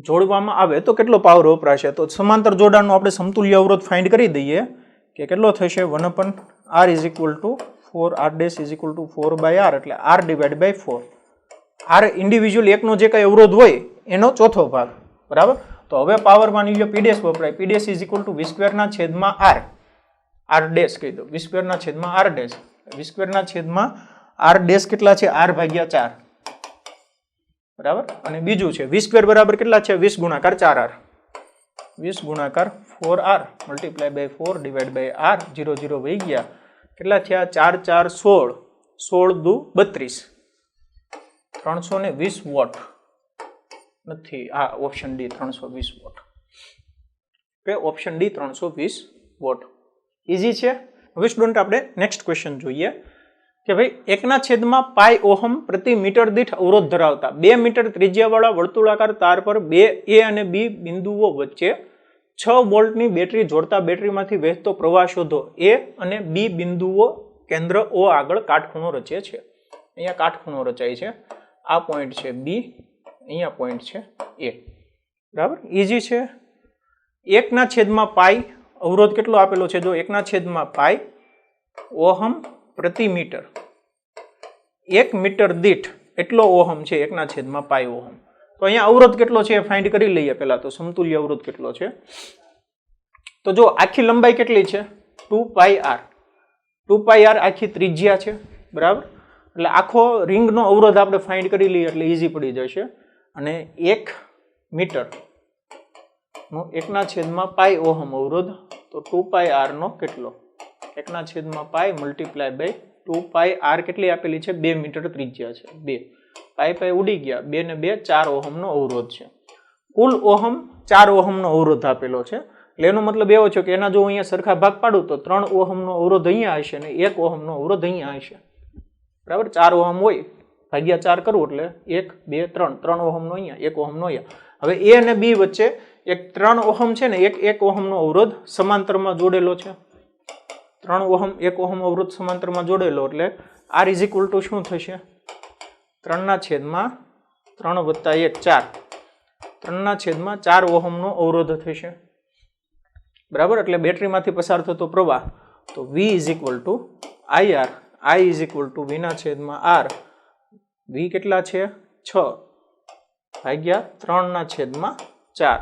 જોડવામાં આવે તો કેટલો પાવર વપરાશે? તો સમાંતર જોડાણનો આપણે સમતુલ્ય અવરોધ ફાઇન્ડ કરી દઈએ કે કેટલો થશે? 1/r is equal to 4r' is equal to 4/r એટલે r divide by 4. r individual એકનો જે કઈ અવરોધ હોય એનો ચોથો ભાગ. બરાબર. તો હવે પાવર માની લો P' વપરાય. P' is equal two V² ના છેદમાં r. r' કહી દો. V² ના છેદમાં r'. V² ના છેદમાં r' કેટલા છે? r ભાગ્યા 4. બરાબર. અને બીજું છે V² બરાબર કેટલા છે? 20 ગુણાકાર 4r. 20 ગુણાકાર 4r multiply by 4 divide by r. 0 0 વહી ગયા. કેટલા થયા? 4 4 16. 16 દુ 32. 320 વોટ નથી. હા, option D 320 watt. Okay, option D 320 watt. Easy છે. હવે સ્ટુડન્ટ આપણે નેક્સ્ટ ક્વેશ્ચન જોઈએ કે ભાઈ 1 ના છેદમાં પાઈ ઓહમ પ્રતિ મીટર દીઠ અવરોધ ધરાવતા 2 મીટર ત્રિજ્યાવાળા વર્તુળાકાર તાર પર બે A અને B બિંદુઓ વચ્ચે 6 વોલ્ટની બેટરી જોડતા બેટરીમાંથી વહેતો પ્રવાહ શોધો. A અને B બિંદુઓ કેન્દ્ર O આગળ કાટખૂણો રચે છે. અહીંયા કાટખૂણો રચાય છે. આ પોઈન્ટ છે B, અહીંયા પોઈન્ટ છે A. બરાબર. ઈઝી છે. 1 ના છેદમાં પાઈ અવરોધ કેટલો આપેલો છે? જો 1 ના છેદમાં પાઈ ઓહમ પ્રતિ મીટર. 1 મીટર દીઠ એટલો ઓહમ છે 1 ના છેદમાં પાઈ ઓહમ. તો અહીંયા અવરોધ કેટલો છે ફાઇન્ડ કરી લઈએ. પહેલા તો સમતુલ્ય અવરોધ કેટલો છે? તો જો આખી લંબાઈ કેટલી છે? 2πr. 2πr આખી ત્રિજ્યા છે. બરાબર. એટલે આખો રિંગનો અવરોધ આપણે ફાઇન્ડ કરી લઈએ એટલે ઈઝી પડી જશે. અને 1 મીટર નો 1 ના છેદમાં પાઈ ઓહમ અવરોધ તો 2πr નો કેટલો? 1 ના છેદમાં પાઈ મલ્ટીપ્લાય બાય 2πr કેટલી આપેલી છે? 2 મીટર ત્રિજ્યા છે. 2 પાઈ ઉડી ગયા. 2 ને 2 4 ઓહમનો અવરોધ છે. કુલ ઓહમ 4 ઓહમનો અવરોધ આપેલો છે. એટલે એનો મતલબ એવો છે કે એના જો અહીંયા સરખા ભાગ પાડું તો 3 ઓહમનો અવરોધ અહીંયા હશે અને 1 ઓહમનો અવરોધ અહીંયા હશે. બરાબર. 4 ઓહમ હોય ભાગ્યા 4 કરવું એટલે 1 2 3 3 ઓહમનો અહીંયા, 1 ઓહમનો અહીંયા. હવે A અને B વચ્ચે એક 3 ઓહમ છે ને 1 ઓહમનો અવરોધ સમાંતરમાં જોડેલો છે. 3 ઓહમ 1 ઓહમ અવરોધ સમાંતરમાં જોડેલો એટલે R ઇઝ ઇક્વલ ટુ શું થશે? 3 ના છેદમાં 3 વત્તા 1 4. 3 ના છેદમાં 4 ઓહમનો અવરોધ થશે. બરાબર. એટલે બેટરીમાંથી પસાર થતો પ્રવાહ તો V is equal two IR, I is equal to V ના છેદમાં R. V કેટલા છે? 6 ભાગ્યા 3 ના છેદમાં 4.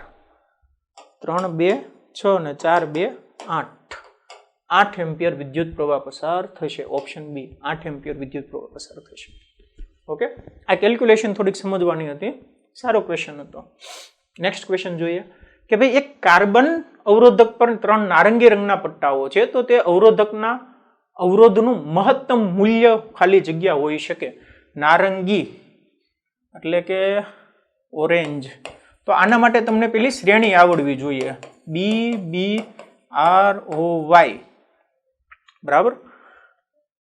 3 2 6 અને 4 2 8. 8 એમ્પિયર વિદ્યુત પ્રવાહ પસાર થશે. ઓપ્શન બી 8 એમ્પિયર વિદ્યુત પ્રવાહ પસાર થશે. ઓકે, આ કેલ્ક્યુલેશન થોડીક સમજવાની હતી. સારો ક્વેશ્ચન હતો. નેક્સ્ટ ક્વેશ્ચન જોઈએ કે ભાઈ એક કાર્બન અવરોધક પર 3 નારંગી રંગના પટ્ટાઓ છે, તો તે અવરોધકના અવરોધનું મહત્તમ મૂલ્ય ખાલી જગ્યા હોઈ શકે. નારંગી એટલે કે ઓરેન્જ. તો આના માટે તમને પેલી શ્રેણી આવડવી જોઈએ. BBROY, બરાબર.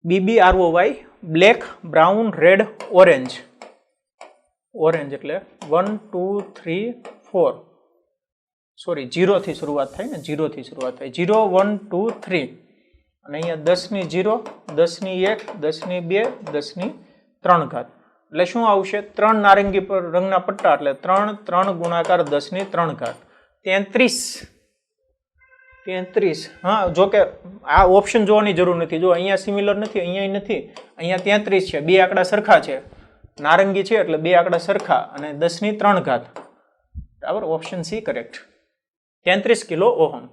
BBROY, black, brown, red, orange. Orange એટલે 1 2 3 4, સોરી 0 થી શરૂઆત થાય ને, 0 થી શરૂઆત થાય. 0 1 2 3 અને અહીંયા 10 ની 0, 10 ની 1, 10 ની 2, 10 ની 3 ઘાત. એટલે શું આવશે? 3 નારંગી પર રંગના પટ્ટા એટલે 3 3 ગુણાકાર 10 ની 3 ઘાત 33. હા, જો કે આ ઓપ્શન જોવાની જરૂર નથી. જો અહીંયા સિમિલર નથી, અહીંયા નથી, અહીંયા 33 છે. બે આંકડા સરખા છે. નારંગી છે એટલે બે આંકડા સરખા અને 10 ની 3 ઘાત. બરાબર, option C correct. 33 kilo ohm.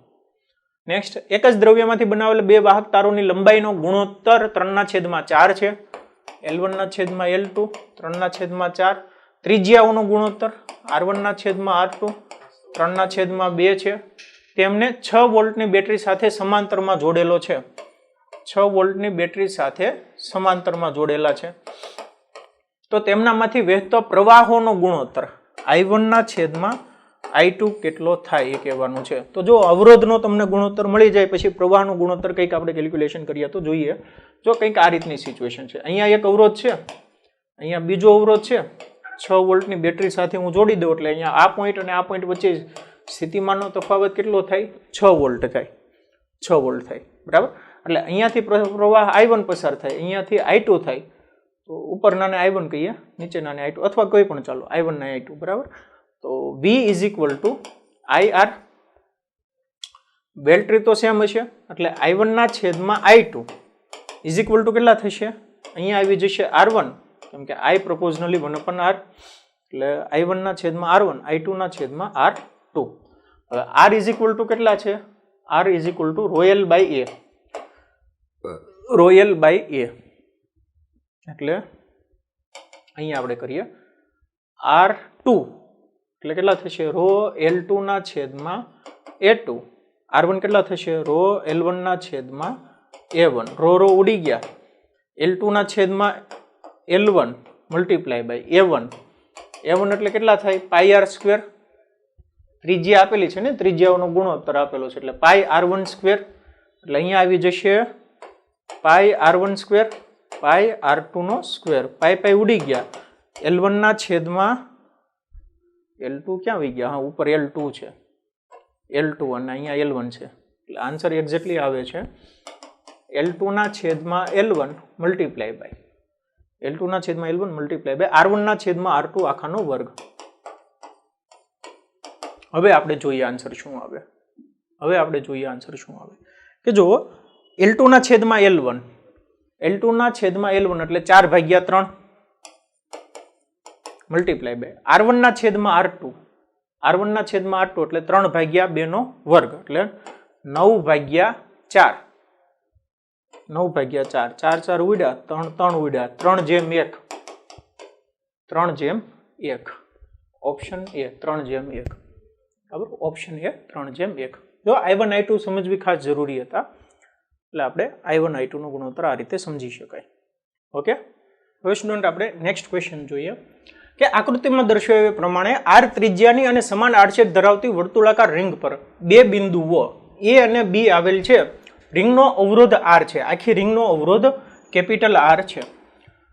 Next, એક જ દ્રવ્યમાંથી બનાવેલ બે વાહક તારોની લંબાઈનો ગુણોત્તર 3/4 છે. L1/L2 3/4. ત્રિજ્યાઓનો ગુણોત્તર R1/R2 3/2 છે. તેમને 6 વોલ્ટની બેટરી સાથે સમાંતરમાં જોડેલો છે. 6 વોલ્ટની બેટરી સાથે સમાંતરમાં જોડેલા છે. તો તેમનામાંથી વહેતો પ્રવાહોનો ગુણોત્તર I1/I2 કેટલો થાય એ કહેવાનું છે. તો જો અવરોધનો તમને ગુણોત્તર મળી જાય પછી પ્રવાહનો ગુણોત્તર કંઈક આપણે કેલ્ક્યુલેશન કરીએ તો જોઈએ. જો કંઈક આ રીતની સિચ્યુએશન છે, અહીંયા એક અવરોધ છે, અહીંયા બીજો અવરોધ છે, 6 વોલ્ટની બેટરી સાથે હું જોડી દઉં એટલે અહીંયા આ પોઈન્ટ અને આ પોઈન્ટ વચ્ચે સ્થિતિમાનનો તફાવત કેટલો થાય? 6 વોલ્ટ થાય. 6 વોલ્ટ થાય, બરાબર. એટલે અહીંયાથી પ્રવાહ I1 પસાર થાય, અહીંયાથી I2 થાય. તો ઉપરનાને I1 કહીએ, નીચેનાને I2, અથવા કોઈ પણ ચાલો, I1 ને I2, બરાબર. તો V is equal two IR. Battery તો સેમ હશે એટલે I1/I2 ઇઝ ઇક્વલ ટુ કેટલા થશે? અહીંયા આવી જશે R1, કેમ કે I પ્રોપોઝનલી 1/R એટલે I1/R1, I2/R2. હવે R ઇઝ ઇક્વલ ટુ કેટલા છે? R is equal to rho L by A. Rho L by A એટલે અહીંયા આપણે કરીએ R2 એટલે કેટલા થશે? Row L2/A2. R1 કેટલા થશે? Row L1/A1. રો ઉડી ગયા. L2/L1 multiply by A1. A1 એટલે કેટલા થાય? પાઈ R સ્ક્વેર. ત્રિજ્યા આપેલી છે ને, ત્રિજ્યાઓનો ગુણોત્તર આપેલો છે એટલે પાઈ R1 સ્ક્વેર. એટલે અહીંયા આવી જશે પાઈ R1 સ્ક્વેર, પાઈ R2 નો સ્ક્વેર. પાઈ ઉડી ગયા. L1/L2 ક્યાં આવી ગયા? હા, ઉપર L2 છે, L2 અને અહીંયા L1 છે. એટલે આન્સર એક્ઝેક્ટલી આવે છે L2/L1 multiply by L2/L1 multiply by R1/R2 આખાનો વર્ગ. હવે આપણે જોઈએ આન્સર શું આવે. કે જો L2/L1, L2/L1 એટલે 4/3 મલ્ટીપ્લાય બાય R1/R2, R1/R2 એટલે 3/2 નો વર્ગ એટલે 9/4. 9/4. 4 4 ઉડ્યા, 3 3 ઉડ્યા, 3/1. 3/1. Option A 3/1. બરાબર, ઓપ્શન એ 3/1. જો I1 I2 સમજવી ખાસ જરૂરી હતા એટલે આપણે I1 I2 નો ગુણોત્તર આ રીતે સમજી શકાય. ઓકે, હવે સ્ટુડન્ટ આપણે નેક્સ્ટ ક્વેશ્ચન જોઈએ કે આકૃતિમાં દર્શાવ્યા પ્રમાણે R ત્રિજ્યાની અને સમાન આડછેદ ધરાવતી વર્તુળાકાર રિંગ પર બે બિંદુઓ A અને B આવેલ છે. રિંગનો અવરોધ R છે. આખી રિંગનો અવરોધ કેપિટલ R છે.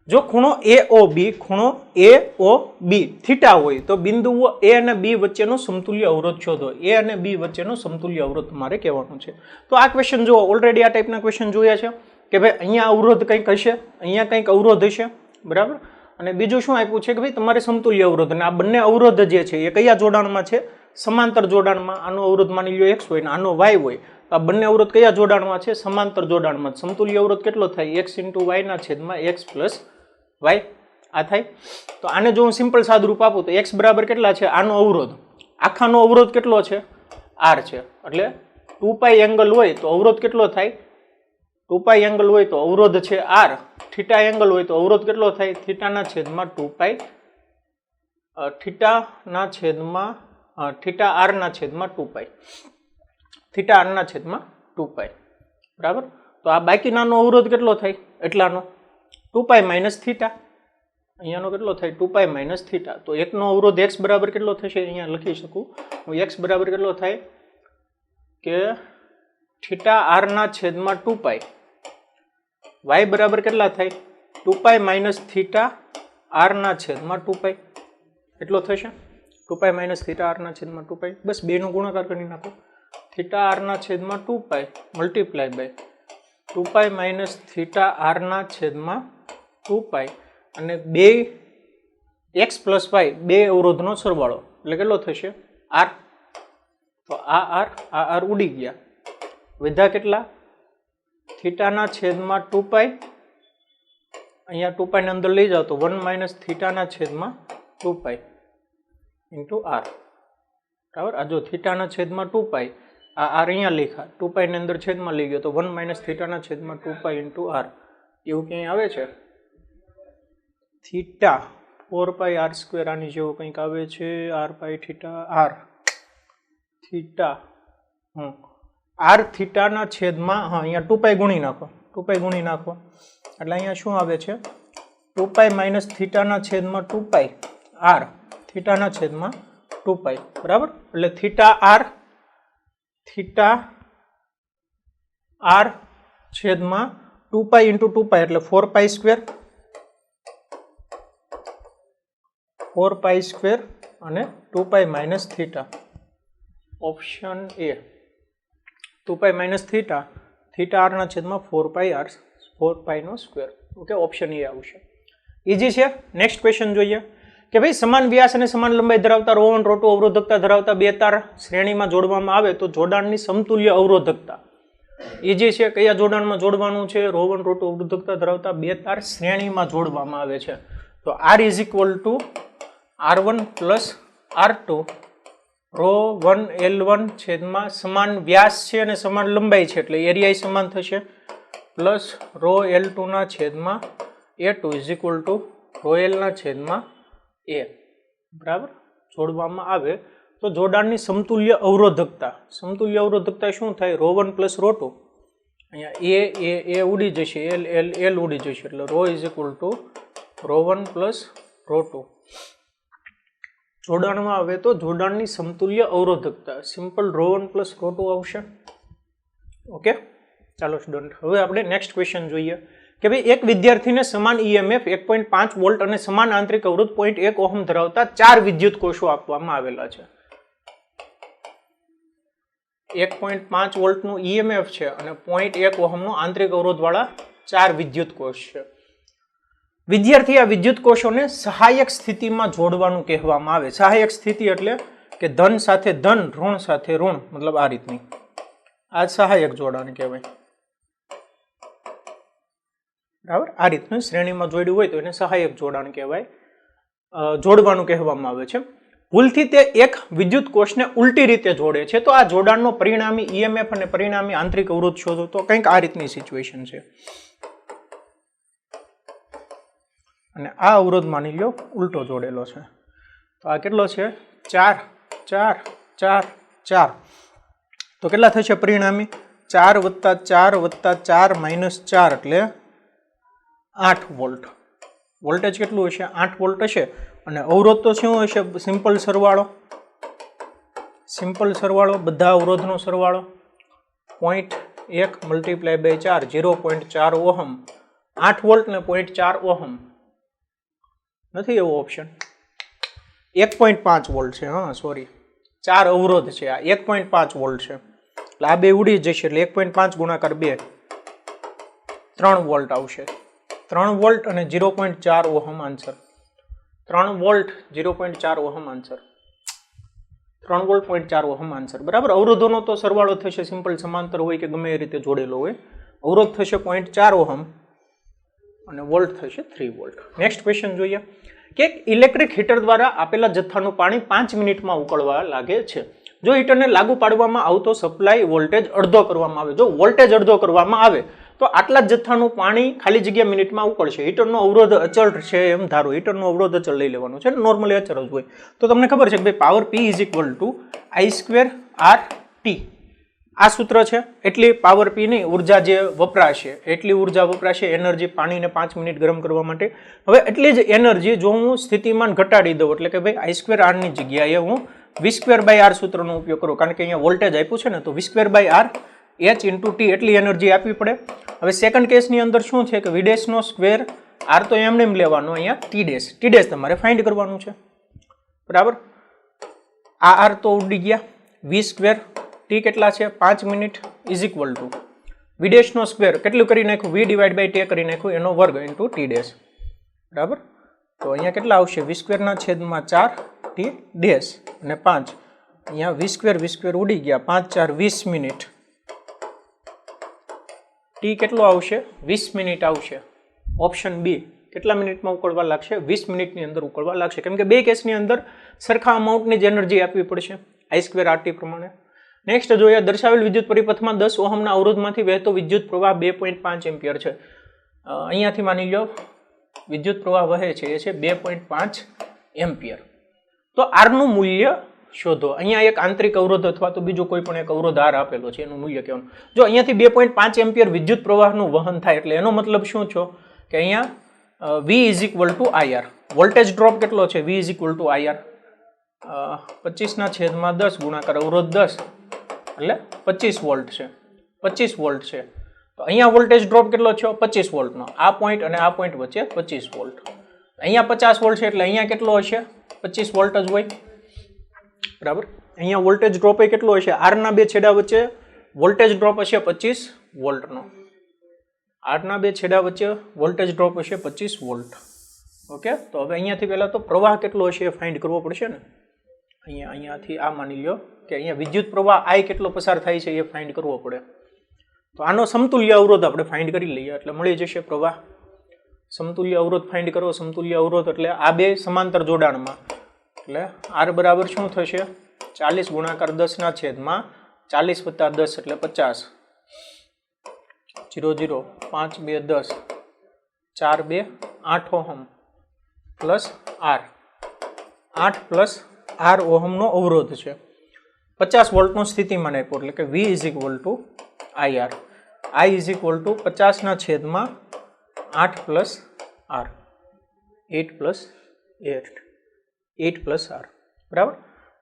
જો ખૂણો AOB થીટા હોય તો બિંદુઓ A અને B વચ્ચેનો સમતુલ્ય અવરોધ શોધો. A અને B વચ્ચેનો સમતુલ્ય અવરોધ તમારે કહેવાનું છે. તો આ ક્વેશ્ચન જુઓ, ઓલરેડી આ ટાઈપના ક્વેશ્ચન જોયા છે કે ભાઈ અહીંયા અવરોધ કંઈક હશે, અહીંયા કંઈક અવરોધ હશે, બરાબર. અને બીજું શું આપ્યું છે કે ભાઈ તમારે સમતુલ્ય અવરોધ, અને આ બંને અવરોધ જે છે એ કયા જોડાણમાં છે? સમાંતર જોડાણમાં. આનો અવરોધ માની લો x હોય ને આનો y હોય તો આ બંને અવરોધ કયા જોડાણમાં છે? સમાંતર જોડાણમાં. સમતુલ્ય અવરોધ કેટલો થાય? x × y ના છેદમાં x + y. આ થાય. તો આને જો હું સિમ્પલ સાદુરૂપ આપું તો x બરાબર કેટલા છે? આનો અવરોધ, આખાનો અવરોધ કેટલો છે? r છે. એટલે 2π એંગલ હોય તો અવરોધ કેટલો થાય? 2π એંગલ હોય તો અવરોધ છે r. થીટા એંગલ હોય તો અવરોધ કેટલો થાય? થીટાના છેદમાં 2π, થીટાના છેદમાં થીટા r ના છેદમાં 2π, થીટા r ના છેદમાં 2π. બરાબર. તો આ બાકીનાનો અવરોધ કેટલો થાય? એટલાનો 2π - થીટા. અહીંયાનો કેટલો થાય? 2π - થીટા. તો એકનો અવરોધ x બરાબર કેટલો થશે? અહીંયા લખી શકું હું. x બરાબર કેટલો થાય કે થીટા r ના છેદમાં 2π. y બરાબર કેટલા થાય? 2π - થીટા r ના છેદમાં 2π. એટલો થશે. 2π - થીટા r ના છેદમાં 2π. બસ બેનો ગુણાકાર કરી નાખો. થીટા r ના છેદમાં 2π મલ્ટીપ્લાય બાય 2π - થીટા r ના છેદમાં 2π અને 2x + y, બે અવરોધનો સરવાળો એટલે કેટલો થશે? r. તો આ r ઉડી ગયા. વધ્યા કેટલા? થીટાના છેદમાં 2π. અહીંયા 2π ને અંદર લઈ જાઓ તો 1 - થીટાના છેદમાં 2π × r. બરાબર. આ જો થીટાના છેદમાં 2π, આ r અહીંયા લખ્યા, 2π ની અંદર છેદમાં લઈ ગયો તો 1 - થીટાના છેદમાં 2π × r. એવું ક્યાંય આવે છે? થીટા 4π r², આની જેવો કંઈક આવે છે. r π theta r theta r થીટાના છેદમાં, હા અહીંયા 2π ગુણી નાખો, 2π ગુણી નાખો એટલે અહીંયા શું આવે છે? 2π - થીટાના છેદમાં 2π r થીટાના છેદમાં 2π. બરાબર. એટલે થીટા r છેદમાં 2π × 2π એટલે 4π², 4π² અને 2π - theta. Option A 2π - theta, theta r ના છેદમાં 4π નો સ્ક્વેર. ઓકે, ઓપ્શન એ આવશે. ઈઝી છે. નેક્સ્ટ ક્વેશ્ચન જોઈએ કે ભાઈ સમાન વ્યાસ અને સમાન લંબાઈ ધરાવતા ρ1 ρ2 અવરોધકતા ધરાવતા બે તાર શ્રેણીમાં જોડવામાં આવે તો જોડાણની સમતુલ્ય અવરોધકતા. ઈઝી છે. કયા જોડાણમાં જોડવાનું છે? ρ1 ρ2 અવરોધકતા ધરાવતા બે તાર શ્રેણીમાં જોડવામાં આવે છે. તો r = r1 + r2 ρ1 L1 છેદમાં સમાન વ્યાસ છે અને સમાન લંબાઈ છે એટલે એરિયા સમાન થશે, પ્લસ ρ L2 ના છેદમાં A2 = ρ L ના છેદમાં A. બરાબર. જોડવામાં આવે તો જોડાણની સમતુલ્ય અવરોધકતા. સમતુલ્ય અવરોધકતા શું થાય? ρ1 + ρ2. અહીંયા A ઉડી જશે, L ઉડી જશે એટલે ρ = ρ1 + ρ2. જોડાણમાં આવે તો જોડાણની સમતુલ્ય અવરોધકતા સિમ્પલ ρ1 + ρ2 આવશે. ઓકે, ચાલો સ્ટુડન્ટ, હવે આપણે નેક્સ્ટ ક્વેશ્ચન જોઈએ કે ભાઈ એક વિદ્યાર્થીને સમાન EMF 1.5 વોલ્ટ અને સમાન આંતરિક અવરોધ 0.1 ઓહમ ધરાવતા 4 વિદ્યુત કોષો આપવામાં આવેલા છે. 1.5 વોલ્ટનું EMF છે અને 0.1 ઓહમનો આંતરિક અવરોધ વાળા 4 વિદ્યુત કોષ છે. વિદ્યાર્થી આ વિદ્યુત કોષોને સહાયક સ્થિતિમાં જોડવાનું કહેવામાં આવે. સહાયક સ્થિતિ એટલે કે ધન સાથે ધન, ઋણ સાથે ઋણ, મતલબ આ રીતની. આ સહાયક જોડાણ કહેવાય. બરાબર. આ રીતનું શ્રેણીમાં જોડ્યું હોય તો એને સહાયક જોડાણ કહેવાય. જોડવાનું કહેવામાં આવે છે. ભૂલથી તે એક વિદ્યુત કોષને ઉલટી રીતે જોડે છે તો આ જોડાણનો પરિણામી EMF અને પરિણામી આંતરિક અવરોધ શોધો. તો કંઈક આ રીતની સિચ્યુએશન છે અને આ અવરોધ માની લો ઉલટો જોડેલો છે. તો આ કેટલો છે? 4 4 4 4. તો કેટલા થશે પરિણામી? 4 + 4 + 4 - 4 એટલે 8 વોલ્ટ. વોલ્ટેજ કેટલું હશે? 8 વોલ્ટ હશે. અને અવરોધ તો શું હશે? સિમ્પલ સરવાળો. સિમ્પલ સરવાળો, બધા અવરોધનો સરવાળો. 0.1 × 4 0.4 ઓહમ. 8 વોલ્ટ ને 0.4 ઓહમ નથી એવો ઓપ્શન. 1.5 વોલ્ટ છે. હા સોરી, 4 અવરોધ છે. આ 1.5 વોલ્ટ છે એટલે આ બે ઉડી જશે એટલે 1.5 ગુણાકાર 2 3 વોલ્ટ આવશે. 3 વોલ્ટ અને 0.4 ohm answer. 3 volt 0.4 ohm answer. 3 volt 0.4 ohm answer, બરાબર. અવરોધોનો તો સરવાળો થશે, સિમ્પલ સમાંતર હોય કે ગમે એ રીતે જોડેલો હોય. અવરોધ થશે 0.4 ઓહમ અને વોલ્ટ થશે 3 વોલ્ટ. નેક્સ્ટ ક્વેશ્ચન જોઈએ કે ઇલેક્ટ્રિક હીટર દ્વારા આપેલા જથ્થાનું પાણી 5 મિનિટમાં ઉકળવા લાગે છે. જો હીટરને લાગુ પાડવામાં આવતો સપ્લાય વોલ્ટેજ અડધો કરવામાં આવે, જો વોલ્ટેજ અડધો કરવામાં આવે તો આટલા જ જથ્થાનું પાણી ખાલી જગ્યા મિનિટમાં ઉકળશે. હીટરનો અવરોધ અચળ છે એમ ધારો, હીટરનો અવરોધ અચળ લઈ લેવાનો છે, નોર્મલી અચળ જ હોય. તો તમને ખબર છે કે ભાઈ power P is equal two I²RT આ સૂત્ર છે. એટલી પાવર P ની ઉર્જા જે વપરાશે, એટલી ઉર્જા વપરાશે એનર્જી પાણીને 5 મિનિટ ગરમ કરવા માટે. હવે એટલી જ એનર્જી જો હું સ્થિતિમાન ઘટાડી દઉં, એટલે કે ભાઈ I²R ની જગ્યાએ હું V²/R સૂત્રનો ઉપયોગ કરું, કારણ કે અહીંયા વોલ્ટેજ આપ્યું છે ને, તો V²/R H × T એટલી એનર્જી આપવી પડે. હવે સેકન્ડ કેસની અંદર શું છે કે V' નો સ્ક્વેર, R તો એમને એમ લેવાનો, અહીંયા T' તમારે ફાઇન્ડ કરવાનું છે, બરાબર. આ R તો ઉડી ગયા, V², T કેટલા છે 5 minute is equal to V' નો સ્ક્વેર કેટલું કરી નાખ્યું, V/T કરી નાખ્યું, એનો વર્ગ ઇન્ટુ T', બરાબર. તો અહીંયા કેટલા આવશે, V²/4 T' અને 5, અહીંયા V² ઉડી ગયા, 5 × 4 20 મિનિટ. T કેટલો આવશે, 20 મિનિટ આવશે. ઓપ્શન બી કેટલા મિનિટમાં ઉકળવા લાગશે, 20 મિનિટની અંદર ઉકળવા લાગશે, કેમ કે બે કેસની અંદર સરખા અમાઉન્ટની જ એનર્જી આપવી પડશે I²RT પ્રમાણે. નેક્સ્ટ જોઈએ, દર્શાવેલ વિદ્યુત પરિપથમાં 10 ઓહમના અવરોધમાંથી વહેતો વિદ્યુત પ્રવાહ 2.5 એમ્પિયર છે. અહીંયાથી માની લો વિદ્યુત પ્રવાહ વહે છે એ છે 2.5 એમ્પિયર. તો R નું મૂલ્ય શોધો. અહીંયા એક આંતરિક અવરોધ અથવા તો બીજો કોઈ પણ એક અવરોધ R આપેલો છે, એનું મૂલ્ય કહેવાનું. જો અહીંયાથી 2.5 એમ્પિયર વિદ્યુત પ્રવાહનું વહન થાય, એટલે એનો મતલબ શું છો કે અહીંયા V = IR. વોલ્ટેજ ડ્રોપ કેટલો છે, V = IR 25/10 ગુણાકાર અવરોધ 10 એટલે 25 વોલ્ટ છે, 25 વોલ્ટ છે. તો અહીંયા વોલ્ટેજ ડ્રોપ કેટલો છે, 25 વોલ્ટનો. આ પોઈન્ટ અને આ પોઈન્ટ વચ્ચે 25 વોલ્ટ. અહીંયા 50 વોલ્ટ છે, એટલે અહીંયા કેટલો હશે, 25 વોલ્ટ જ હોય, બરાબર. અહીંયા વોલ્ટેજ ડ્રોપ એ કેટલો હશે, R ના બે છેડા વચ્ચે વોલ્ટેજ ડ્રોપ હશે 25 વોલ્ટનો. R ના બે છેડા વચ્ચે વોલ્ટેજ ડ્રોપ હશે 25 વોલ્ટ. ઓકે, તો હવે અહીંયાથી પહેલા તો પ્રવાહ કેટલો હશે એ ફાઇન્ડ કરવો પડશે ને. અહીંયાથી આ માની લો કે અહીંયા વિદ્યુત પ્રવાહ I કેટલો પસાર થાય છે એ ફાઇન્ડ કરવો પડે. તો આનો સમતુલ્ય અવરોધ આપણે ફાઇન્ડ કરી લઈએ, એટલે મળી જશે પ્રવાહ. સમતુલ્ય અવરોધ ફાઇન્ડ કરો, સમતુલ્ય અવરોધ એટલે આ બે સમાંતર જોડાણમાં, એટલે R બરાબર શું થશે, 40 ગુણાકાર 10/40 + 10 એટલે 50, 0 0 5 2 10 4 2 8 ohm plus R 8 plus R ઓહમનો અવરોધ છે. 50 વોલ્ટનો સ્થિતિમાન આપ્યો, એટલે કે V = IR. I = 50/8 plus R, 8 plus 8 plus R, બરાબર.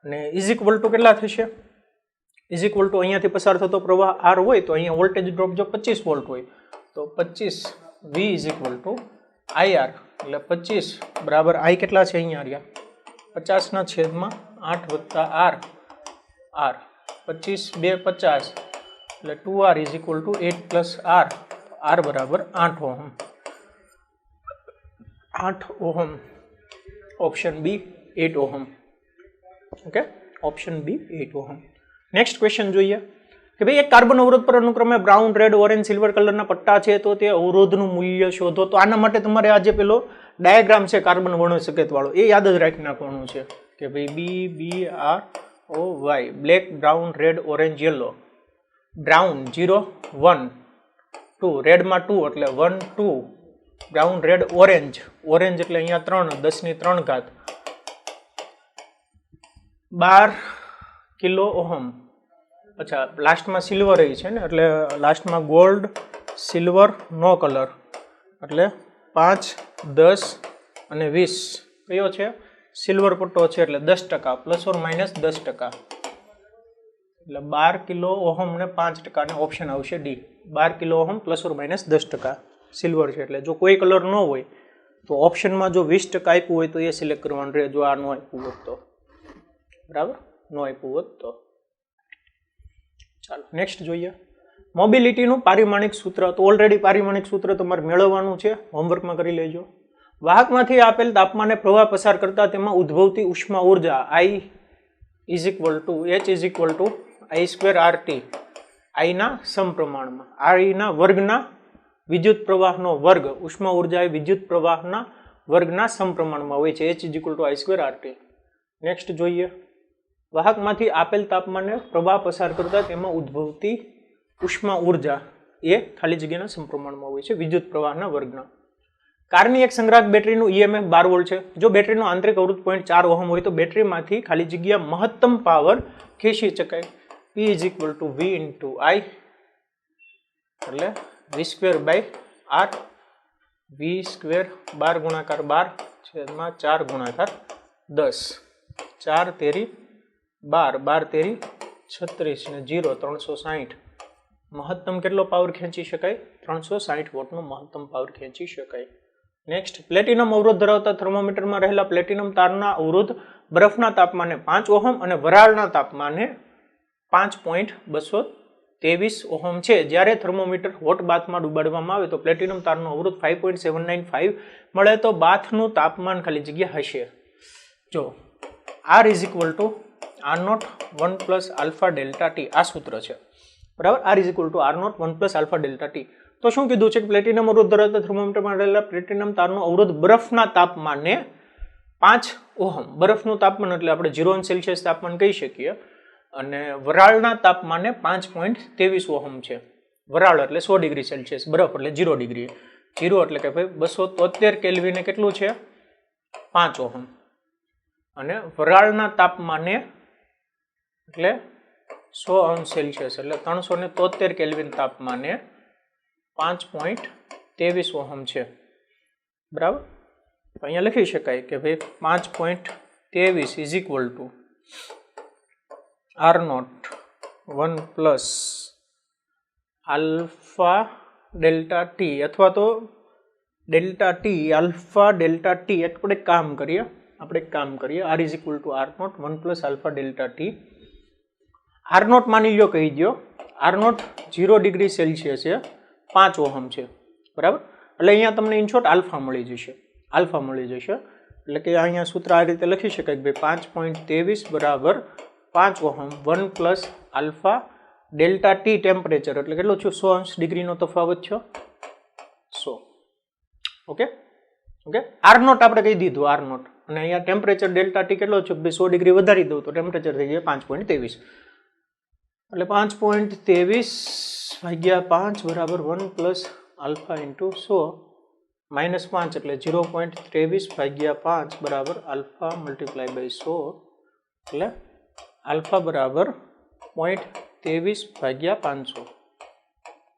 અને ઇઝ ઇક્વલ ટુ કેટલા થશે, ઇઝ ઇક્વલ ટુ અહીંયાથી પસાર થતો પ્રવાહ R હોય તો અહીંયા વોલ્ટેજ ડ્રોપ જો 25 વોલ્ટ હોય તો 25 V = IR, એટલે 25 બરાબર I કેટલા છે અહીંયા રહ્યા 50/8 + R, 25 2 50 એટલે 2R = 8 પ્લસ R, R બરાબર 8 ohm. 8 ohm, option B 8 ohm. Okay, option B 8 ohm. Next question જોઈએ કે ભાઈ એક કાર્બન અવરોધ પર અનુક્રમે બ્રાઉન, રેડ, ઓરેન્જ, સિલ્વર કલરના પટ્ટા છે, તો તે અવરોધનું મૂલ્ય શોધો. તો આના માટે તમારે આ જે પેલો ડાયાગ્રામ છે કાર્બન વર્ણ સંકેત વાળો, એ યાદ જ રાખી નાખવાનું છે કે ભાઈ BROY, black, brown, red, orange, yellow. Brown 0 1 2, રેડમાં 2 એટલે 1 2, બ્રાઉન, રેડ, ઓરેન્જ, ઓરેન્જ એટલે અહીંયા 3 10³ 12 કિલો ઓહમ. અચ્છા, લાસ્ટમાં સિલ્વર એ છે ને, એટલે લાસ્ટમાં ગોલ્ડ, સિલ્વર, નો કલર, એટલે 5 10 અને 20 કયો છે, સિલ્વર પટ્ટો છે, એટલે 10% ± 10%, એટલે 12 કિલો ઓહમ ને 5% ને ઓપ્શન આવશે ડી. 12 કિલો ઓહમ ± 10% સિલ્વર છે. એટલે જો કોઈ કલર ન હોય તો ઓપ્શનમાં જો 20% આપ્યું હોય તો એ સિલેક્ટ કરવાનું રહે, જો આ ન આપ્યું હોત તો, બરાબર, ન આપ્યું હોત તો. ચાલો નેક્સ્ટ જોઈએ, મોબિલિટીનું પારિમાણિક સૂત્ર. તો ઓલરેડી પારિમાણિક સૂત્ર તમારે મેળવવાનું છે, હોમવર્કમાં કરી લેજો. વાહકમાંથી આપેલ તાપમાને પ્રવાહ પસાર કરતા તેમાં ઉદ્ભવતી ઉષ્મા ઉર્જા I is equal to H is equal to I square R T, આઈના સમપ્રમાણમાં, આઈના વર્ગના વિદ્યુત પ્રવાહનો વર્ગ, ઉષ્મા ઉર્જા એ વિદ્યુત પ્રવાહના વર્ગના સમપ્રમાણમાં હોય છે. H is equal to I square R T. Next જોઈએ, વાહકમાંથી આપેલ તાપમાને પ્રવાહ પસાર કરતા તેમાં ઉદ્ભવતી ઉષ્મા ઉર્જા એ ખાલી જગ્યાના સમપ્રમાણમાં હોય છે વિદ્યુત પ્રવાહના વર્ગના. કારની એક સંગ્રાહક બેટરીનું ઈએમએફ 12 વોલ્ટ છે. જો બેટરીનો આંતરિક અવરોધ 0.4 ઓહમ હોય તો બેટરીમાંથી ખાલી જગ્યા મહત્તમ પાવર ખેંચી શકાય. P is equal to V into I, એટલે V square by R, V square 12 ગુણાકાર 12 છેદમાં 4 ગુણાકાર 10, 4 તેરી 12, 12 તેરી 36 ને 0 360. મહત્તમ કેટલો પાવર ખેંચી શકાય? 360 વોટનો મહત્તમ પાવર ખેંચી શકાય. નેક્સ્ટ, પ્લેટિનમ અવરોધ ધરાવતા થર્મોમીટરમાં રહેલા પ્લેટિનમ તારના અવરોધ બરફના તાપમાને 5 ઓહમ અને વરાળના તાપમાને 5.223 ઓહમ છે. જ્યારે થર્મોમીટર હોટ બાથમાં ડુબાડવામાં આવે તો પ્લેટિનમ તારનો અવરોધ 5.795 મળે તો બાથનું તાપમાન ખાલી જગ્યા હશે. જો R is equal to R naught 1 plus alpha delta T, આ સૂત્ર છે બરાબર. R is equal to R naught 1 plus alpha delta T. તો શું કીધું છે કે પ્લેટિનમ અવરોધ ધરાવતા થર્મોમીટરમાં રહેલા પ્લેટિનમ તારનો અવરોધ બરફના તાપમાને 5 ઓહમ, બરફનું તાપમાન એટલે આપણે 0 સેલ્સિયસ તાપમાન કહી શકીએ, અને વરાળના તાપમાને 5.23 ઓહમ છે. વરાળ એટલે 100 ડિગ્રી સેલ્સિયસ, બરફ એટલે 0 ડિગ્રી. 0 એટલે કે ભાઈ 273 કેલ્વિને કેટલું છે? 5 ઓહમ. અને વરાળના તાપમાને એટલે 100 અંશ સેલ્સિયસ એટલે 373 કેલ્વિન તાપમાને 5.23 ઓહમ છે બરાબર. તો અહીંયા લખી શકાય કે ભાઈ 5.23 is equal to R naught 1 plus alpha delta T, અથવા તો delta T alpha delta T. આપણે એક કામ કરીએ, R is equal to R naught 1 plus alpha delta T. R naught માની લો, કહી દો R નોટ 0 ડિગ્રી સેલ્સિયસ છે, 5 ઓહમ છે બરાબર. એટલે અહીંયા તમને ઇનશોર્ટ આલ્ફા મળી જશે. એટલે કે અહીંયા સૂત્ર આ રીતે લખી શકાય કે ભાઈ 5.23 બરાબર 5 ohm 1 plus alpha delta T temperature એટલે કેટલું થયું? 100 અંશ ડિગ્રીનો તફાવત છે 100. ઓકે. R નોટ આપણે કહી દીધું, R નોટ, અને અહીંયા ટેમ્પરેચર ડેલ્ટા ટી કેટલો છે? 100 ડિગ્રી વધારી દઉં તો ટેમ્પરેચર થઈ જાય 5.23. એટલે 5.23 ભાગ્યા 5 બરાબર 1 પ્લસ આલ્ફા ઇન્ટુ 100 માઇનસ 5 એટલે 0.23 ભાગ્યા 5 બરાબર આલ્ફા મલ્ટીપ્લાય બાય 100 એટલે આલ્ફા બરાબર 0.23 ભાગ્યા 500,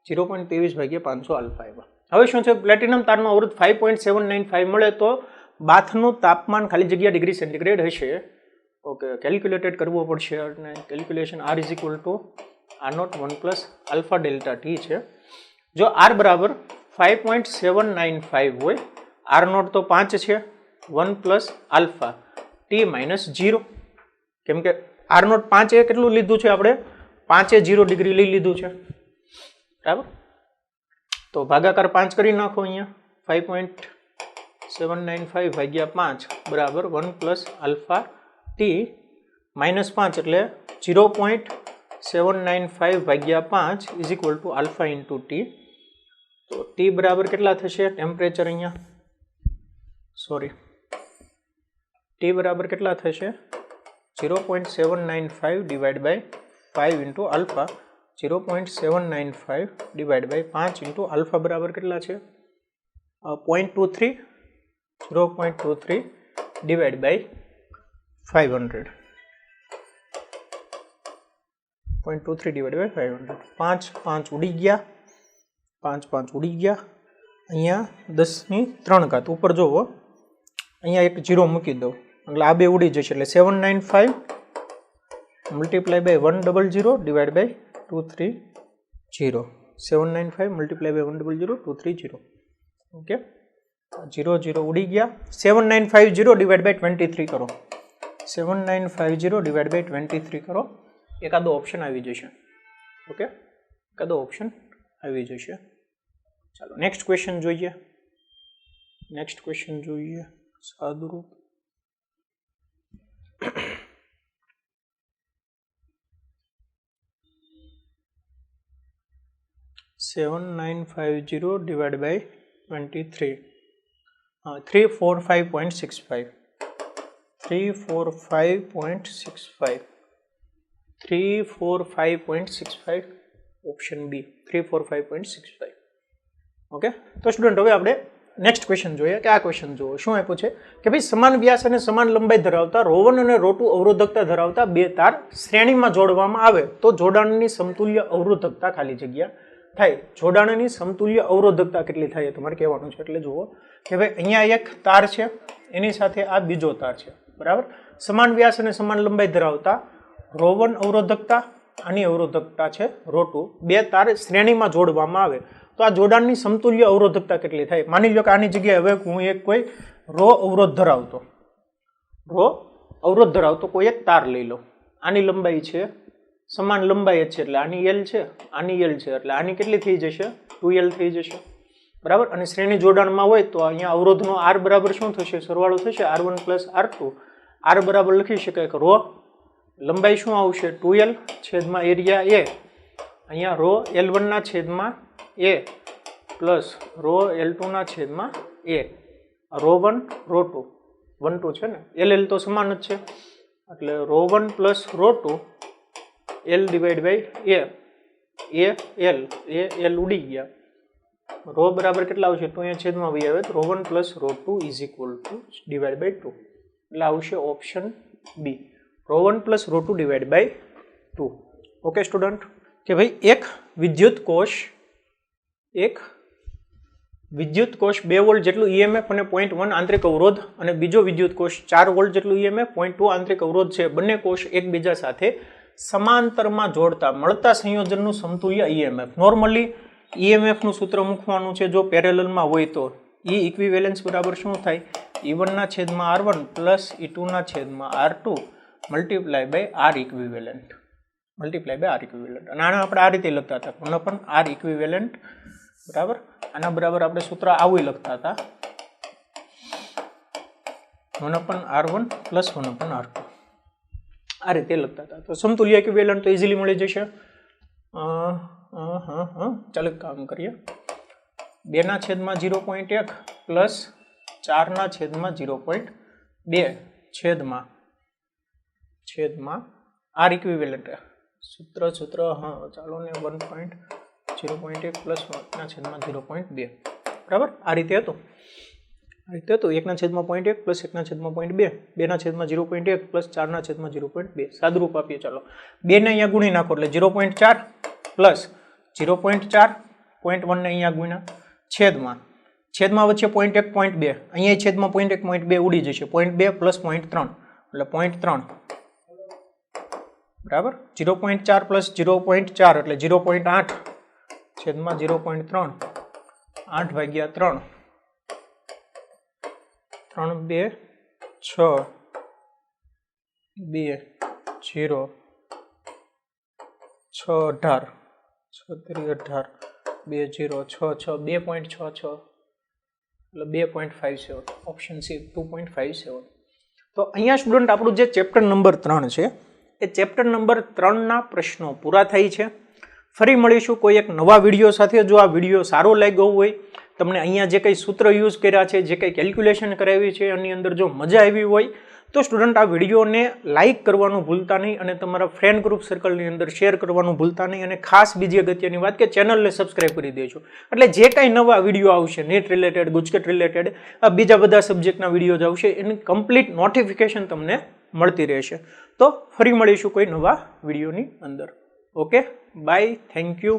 0.23 ભાગ્યા 500 આલ્ફા એવા. હવે શું છે? પ્લેટિનમ તારનો અવરોધ 5.795 મળે તો બાથનું તાપમાન ખાલી જગ્યા ડિગ્રી સેન્ટીગ્રેડ હશે. ઓકે, કેલ્ક્યુલેટેડ કરવો પડશે, અને calculation R is equal to R naught 1 plus alpha delta T છે. જો R બરાબર 5.795 હોય, R નોટ તો 5 છે, 1 પ્લસ આલ્ફા ટી માઇનસ 0, કેમ કે R નોટ 5 એ કેટલું લીધું છે આપણે? 5 એ 0 ડિગ્રી લઈ લીધું છે બરાબર. તો ભાગાકાર 5 કરી નાખો અહીંયા. 5.795 ભાગ્યા 5 બરાબર 1 પ્લસ આલ્ફા ટી માઇનસ 5 એટલે 0.795 ભાગ્યા 5 is equal to alpha into T. તો ટી બરાબર કેટલા થશે? ટેમ્પરેચર અહીંયા ટી બરાબર કેટલા થશે? 0.795 divide by 5 into alpha, 0.795 divide by 5 into alpha બરાબર કેટલા છે? 0.23, 0.23 ડિવાઈડ બાય 500, 0.23 ડિવાઈડ બાય 500. 5 ઉડી ગયા, 5 ઉડી ગયા. અહીંયા 10⁻³ ઉપર જોવો, અહીંયા એક 0 મૂકી દો એટલે આ બે ઉડી જશે, એટલે 795 multiply by 100 divide by 230, 795 multiply by 100 230. Okay, 0 ઉડી ગયા. 7950 ડિવાઈડ બાય 23 કરો, 7950 ડિવાઈડ બાય 23 કરો, એકાદો ઓપ્શન આવી જશે. ઓકે, એકાદો ઓપ્શન આવી જશે. ચાલો નેક્સ્ટ ક્વેશ્ચન જોઈએ. સાદુરૂપ. 7950 divided by 23. 345.65. 345.65. 345.65. Option B 345.65. Okay, તો સ્ટુડન્ટ હવે આપણે નેક્સ્ટ ક્વેશ્ચન જોઈએ કે આ ક્વેશ્ચન જુઓ શું આપ્યું છે કે ભાઈ સમાન વ્યાસ અને સમાન લંબાઈ ધરાવતા રો1 અને રો2 અવરોધકતા ધરાવતા બે તાર શ્રેણીમાં જોડવામાં આવે તો જોડાણની સમતુલ્ય અવરોધકતા ખાલી જગ્યા થાય. જોડાણની સમતુલ્ય અવરોધકતા કેટલી થાય તમારે કહેવાનું છે. એટલે જુઓ કે ભાઈ અહીંયા એક તાર છે, એની સાથે આ બીજો તાર છે, બરાબર. સમાન વ્યાસ અને સમાન લંબાઈ ધરાવતા રો1 અવરોધકતા, આની અવરોધકતા છે રો2, બે તાર શ્રેણીમાં જોડવામાં આવે તો આ જોડાણની સમતુલ્ય અવરોધકતા કેટલી થાય. માની લો કે આની જગ્યાએ હવે હું એક કોઈ રો અવરોધ ધરાવતો કોઈ એક તાર લઈ લો. આની લંબાઈ છે સમાન લંબાઈ જ છે એટલે આની L છે, આની L છે એટલે આની કેટલી થઈ જશે 2L થઈ જશે, બરાબર. અને શ્રેણી જોડાણમાં હોય તો અહીંયા અવરોધનો R બરાબર શું થશે, સરવાળો થશે R1 + R2. R બરાબર લખી શકાય કે રો લંબાઈ શું આવશે 2L છેદમાં એરિયા A, અહીંયા રો L1 ના છેદમાં A પ્લસ રો L2 ના છેદમાં A. રો1 રો2 1 2 છે ને, LL તો સમાન જ છે એટલે રો1 પ્લસ રો2 L ડિવાઈડ બાય L ઉડી ગયા. રો બરાબર કેટલા આવશે 2 અહીંયા છેદમાં વહી આવે તો રો1 પ્લસ રો2 is equal to divide by 2 એટલે આવશે ઓપ્શન બી રો1 પ્લસ રો2 ડિવાઈડ બાય 2. ઓકે સ્ટુડન્ટ, કે ભાઈ એક વિદ્યુત કોષ 2 વોલ્ટ જેટલું EMF અને 0.1 આંતરિક અવરોધ અને બીજો વિદ્યુત કોષ 4 વોલ્ટ જેટલું EMF 0.2 આંતરિક અવરોધ છે. બંને કોષ એકબીજા સાથે સમાંતરમાં જોડતા મળતા સંયોજનનું સમતુલ્ય EMF. નોર્મલી EMF નું સૂત્ર મૂકવાનું છે જો પેરેલલમાં હોય તો E ઇક્વિવેલન્સ બરાબર શું થાય E1 ના છેદમાં R1 પ્લસ E2 ના છેદમાં R2 multiply by R equivalent. અને આને આપણે આ રીતે લખતા હતા 1/R ઇક્વિવેલન્ટ, બરાબર. આના બરાબર આપણે સૂત્ર આવું લખતા હતા 1/R1 પ્લસ 1/R2, આ રીતે લખતા હતા. તો સમતુલ્ય ઇક્વિવેલન્ટ તો ઇઝીલી મળી જશે. ચાલો કામ કરીએ. 2 ના છેદમાં 0.1 પ્લસ 4 ના છેદમાં 0.2 છેદમાં R ઇક્વિવેલન્ટ સૂત્ર ચાલો ને 1.0.1 પ્લસ 1 ના છેદમાં 0.2, બરાબર. આ રીતે હતું 1 ના છેદમાં 0.1 પ્લસ 1 ના છેદમાં 0.2, 2 ના છેદમાં 0.1 પ્લસ 4 ના છેદમાં 0.2. સાદુરૂપ આપીએ ચાલો. 2 ને અહીંયા ગુણી નાખો એટલે 0.4 પ્લસ 0.4, 0.1 ને અહીંયા ગુણ્યા છેદમાં વચ્ચે 0.1 0.2, અહીંયા છેદમાં 0.1 0.2 ઉડી જશે 0.2 પ્લસ 0.3 એટલે 0.3, બરાબર. 0.4 પ્લસ 0.4 એટલે 0.8 છેદમાં 0.3, 8/3, 3 2 6 2 0 6 18 6 3 18 2 0 6 6 2.66 એટલે 2.57. Option C 2.57. તો અહીંયા સ્ટુડન્ટ આપણું જે ચેપ્ટર નંબર 3 છે એ ચેપ્ટર નંબર 3ના પ્રશ્નો પૂરા થાય છે. ફરી મળીશું કોઈ એક નવા વિડીયો સાથે. જો આ વિડીયો સારો લાગ્યો હોય, તમને અહીંયા જે કંઈ સૂત્ર યુઝ કર્યા છે, જે કંઈ કેલ્ક્યુલેશન કરાવી છે, એની અંદર જો મજા આવી હોય તો સ્ટુડન્ટ આ વિડીયોને લાઇક કરવાનું ભૂલતા નહીં અને તમારા ફ્રેન્ડ ગ્રુપ સર્કલની અંદર શેર કરવાનું ભૂલતા નહીં. અને ખાસ બીજી અગત્યની વાત કે ચેનલને સબસ્ક્રાઈબ કરી દેજો એટલે જે કાંઈ નવા વિડીયો આવશે નેટ રિલેટેડ, ગુજકેટ રિલેટેડ, બીજા બધા સબ્જેક્ટના વિડીયોઝ આવશે એની કમ્પ્લીટ નોટિફિકેશન તમને મળતી રહેશે. તો ફરી મળીશું કોઈ નવા વિડીયોની અંદર. Okay, bye, thank you.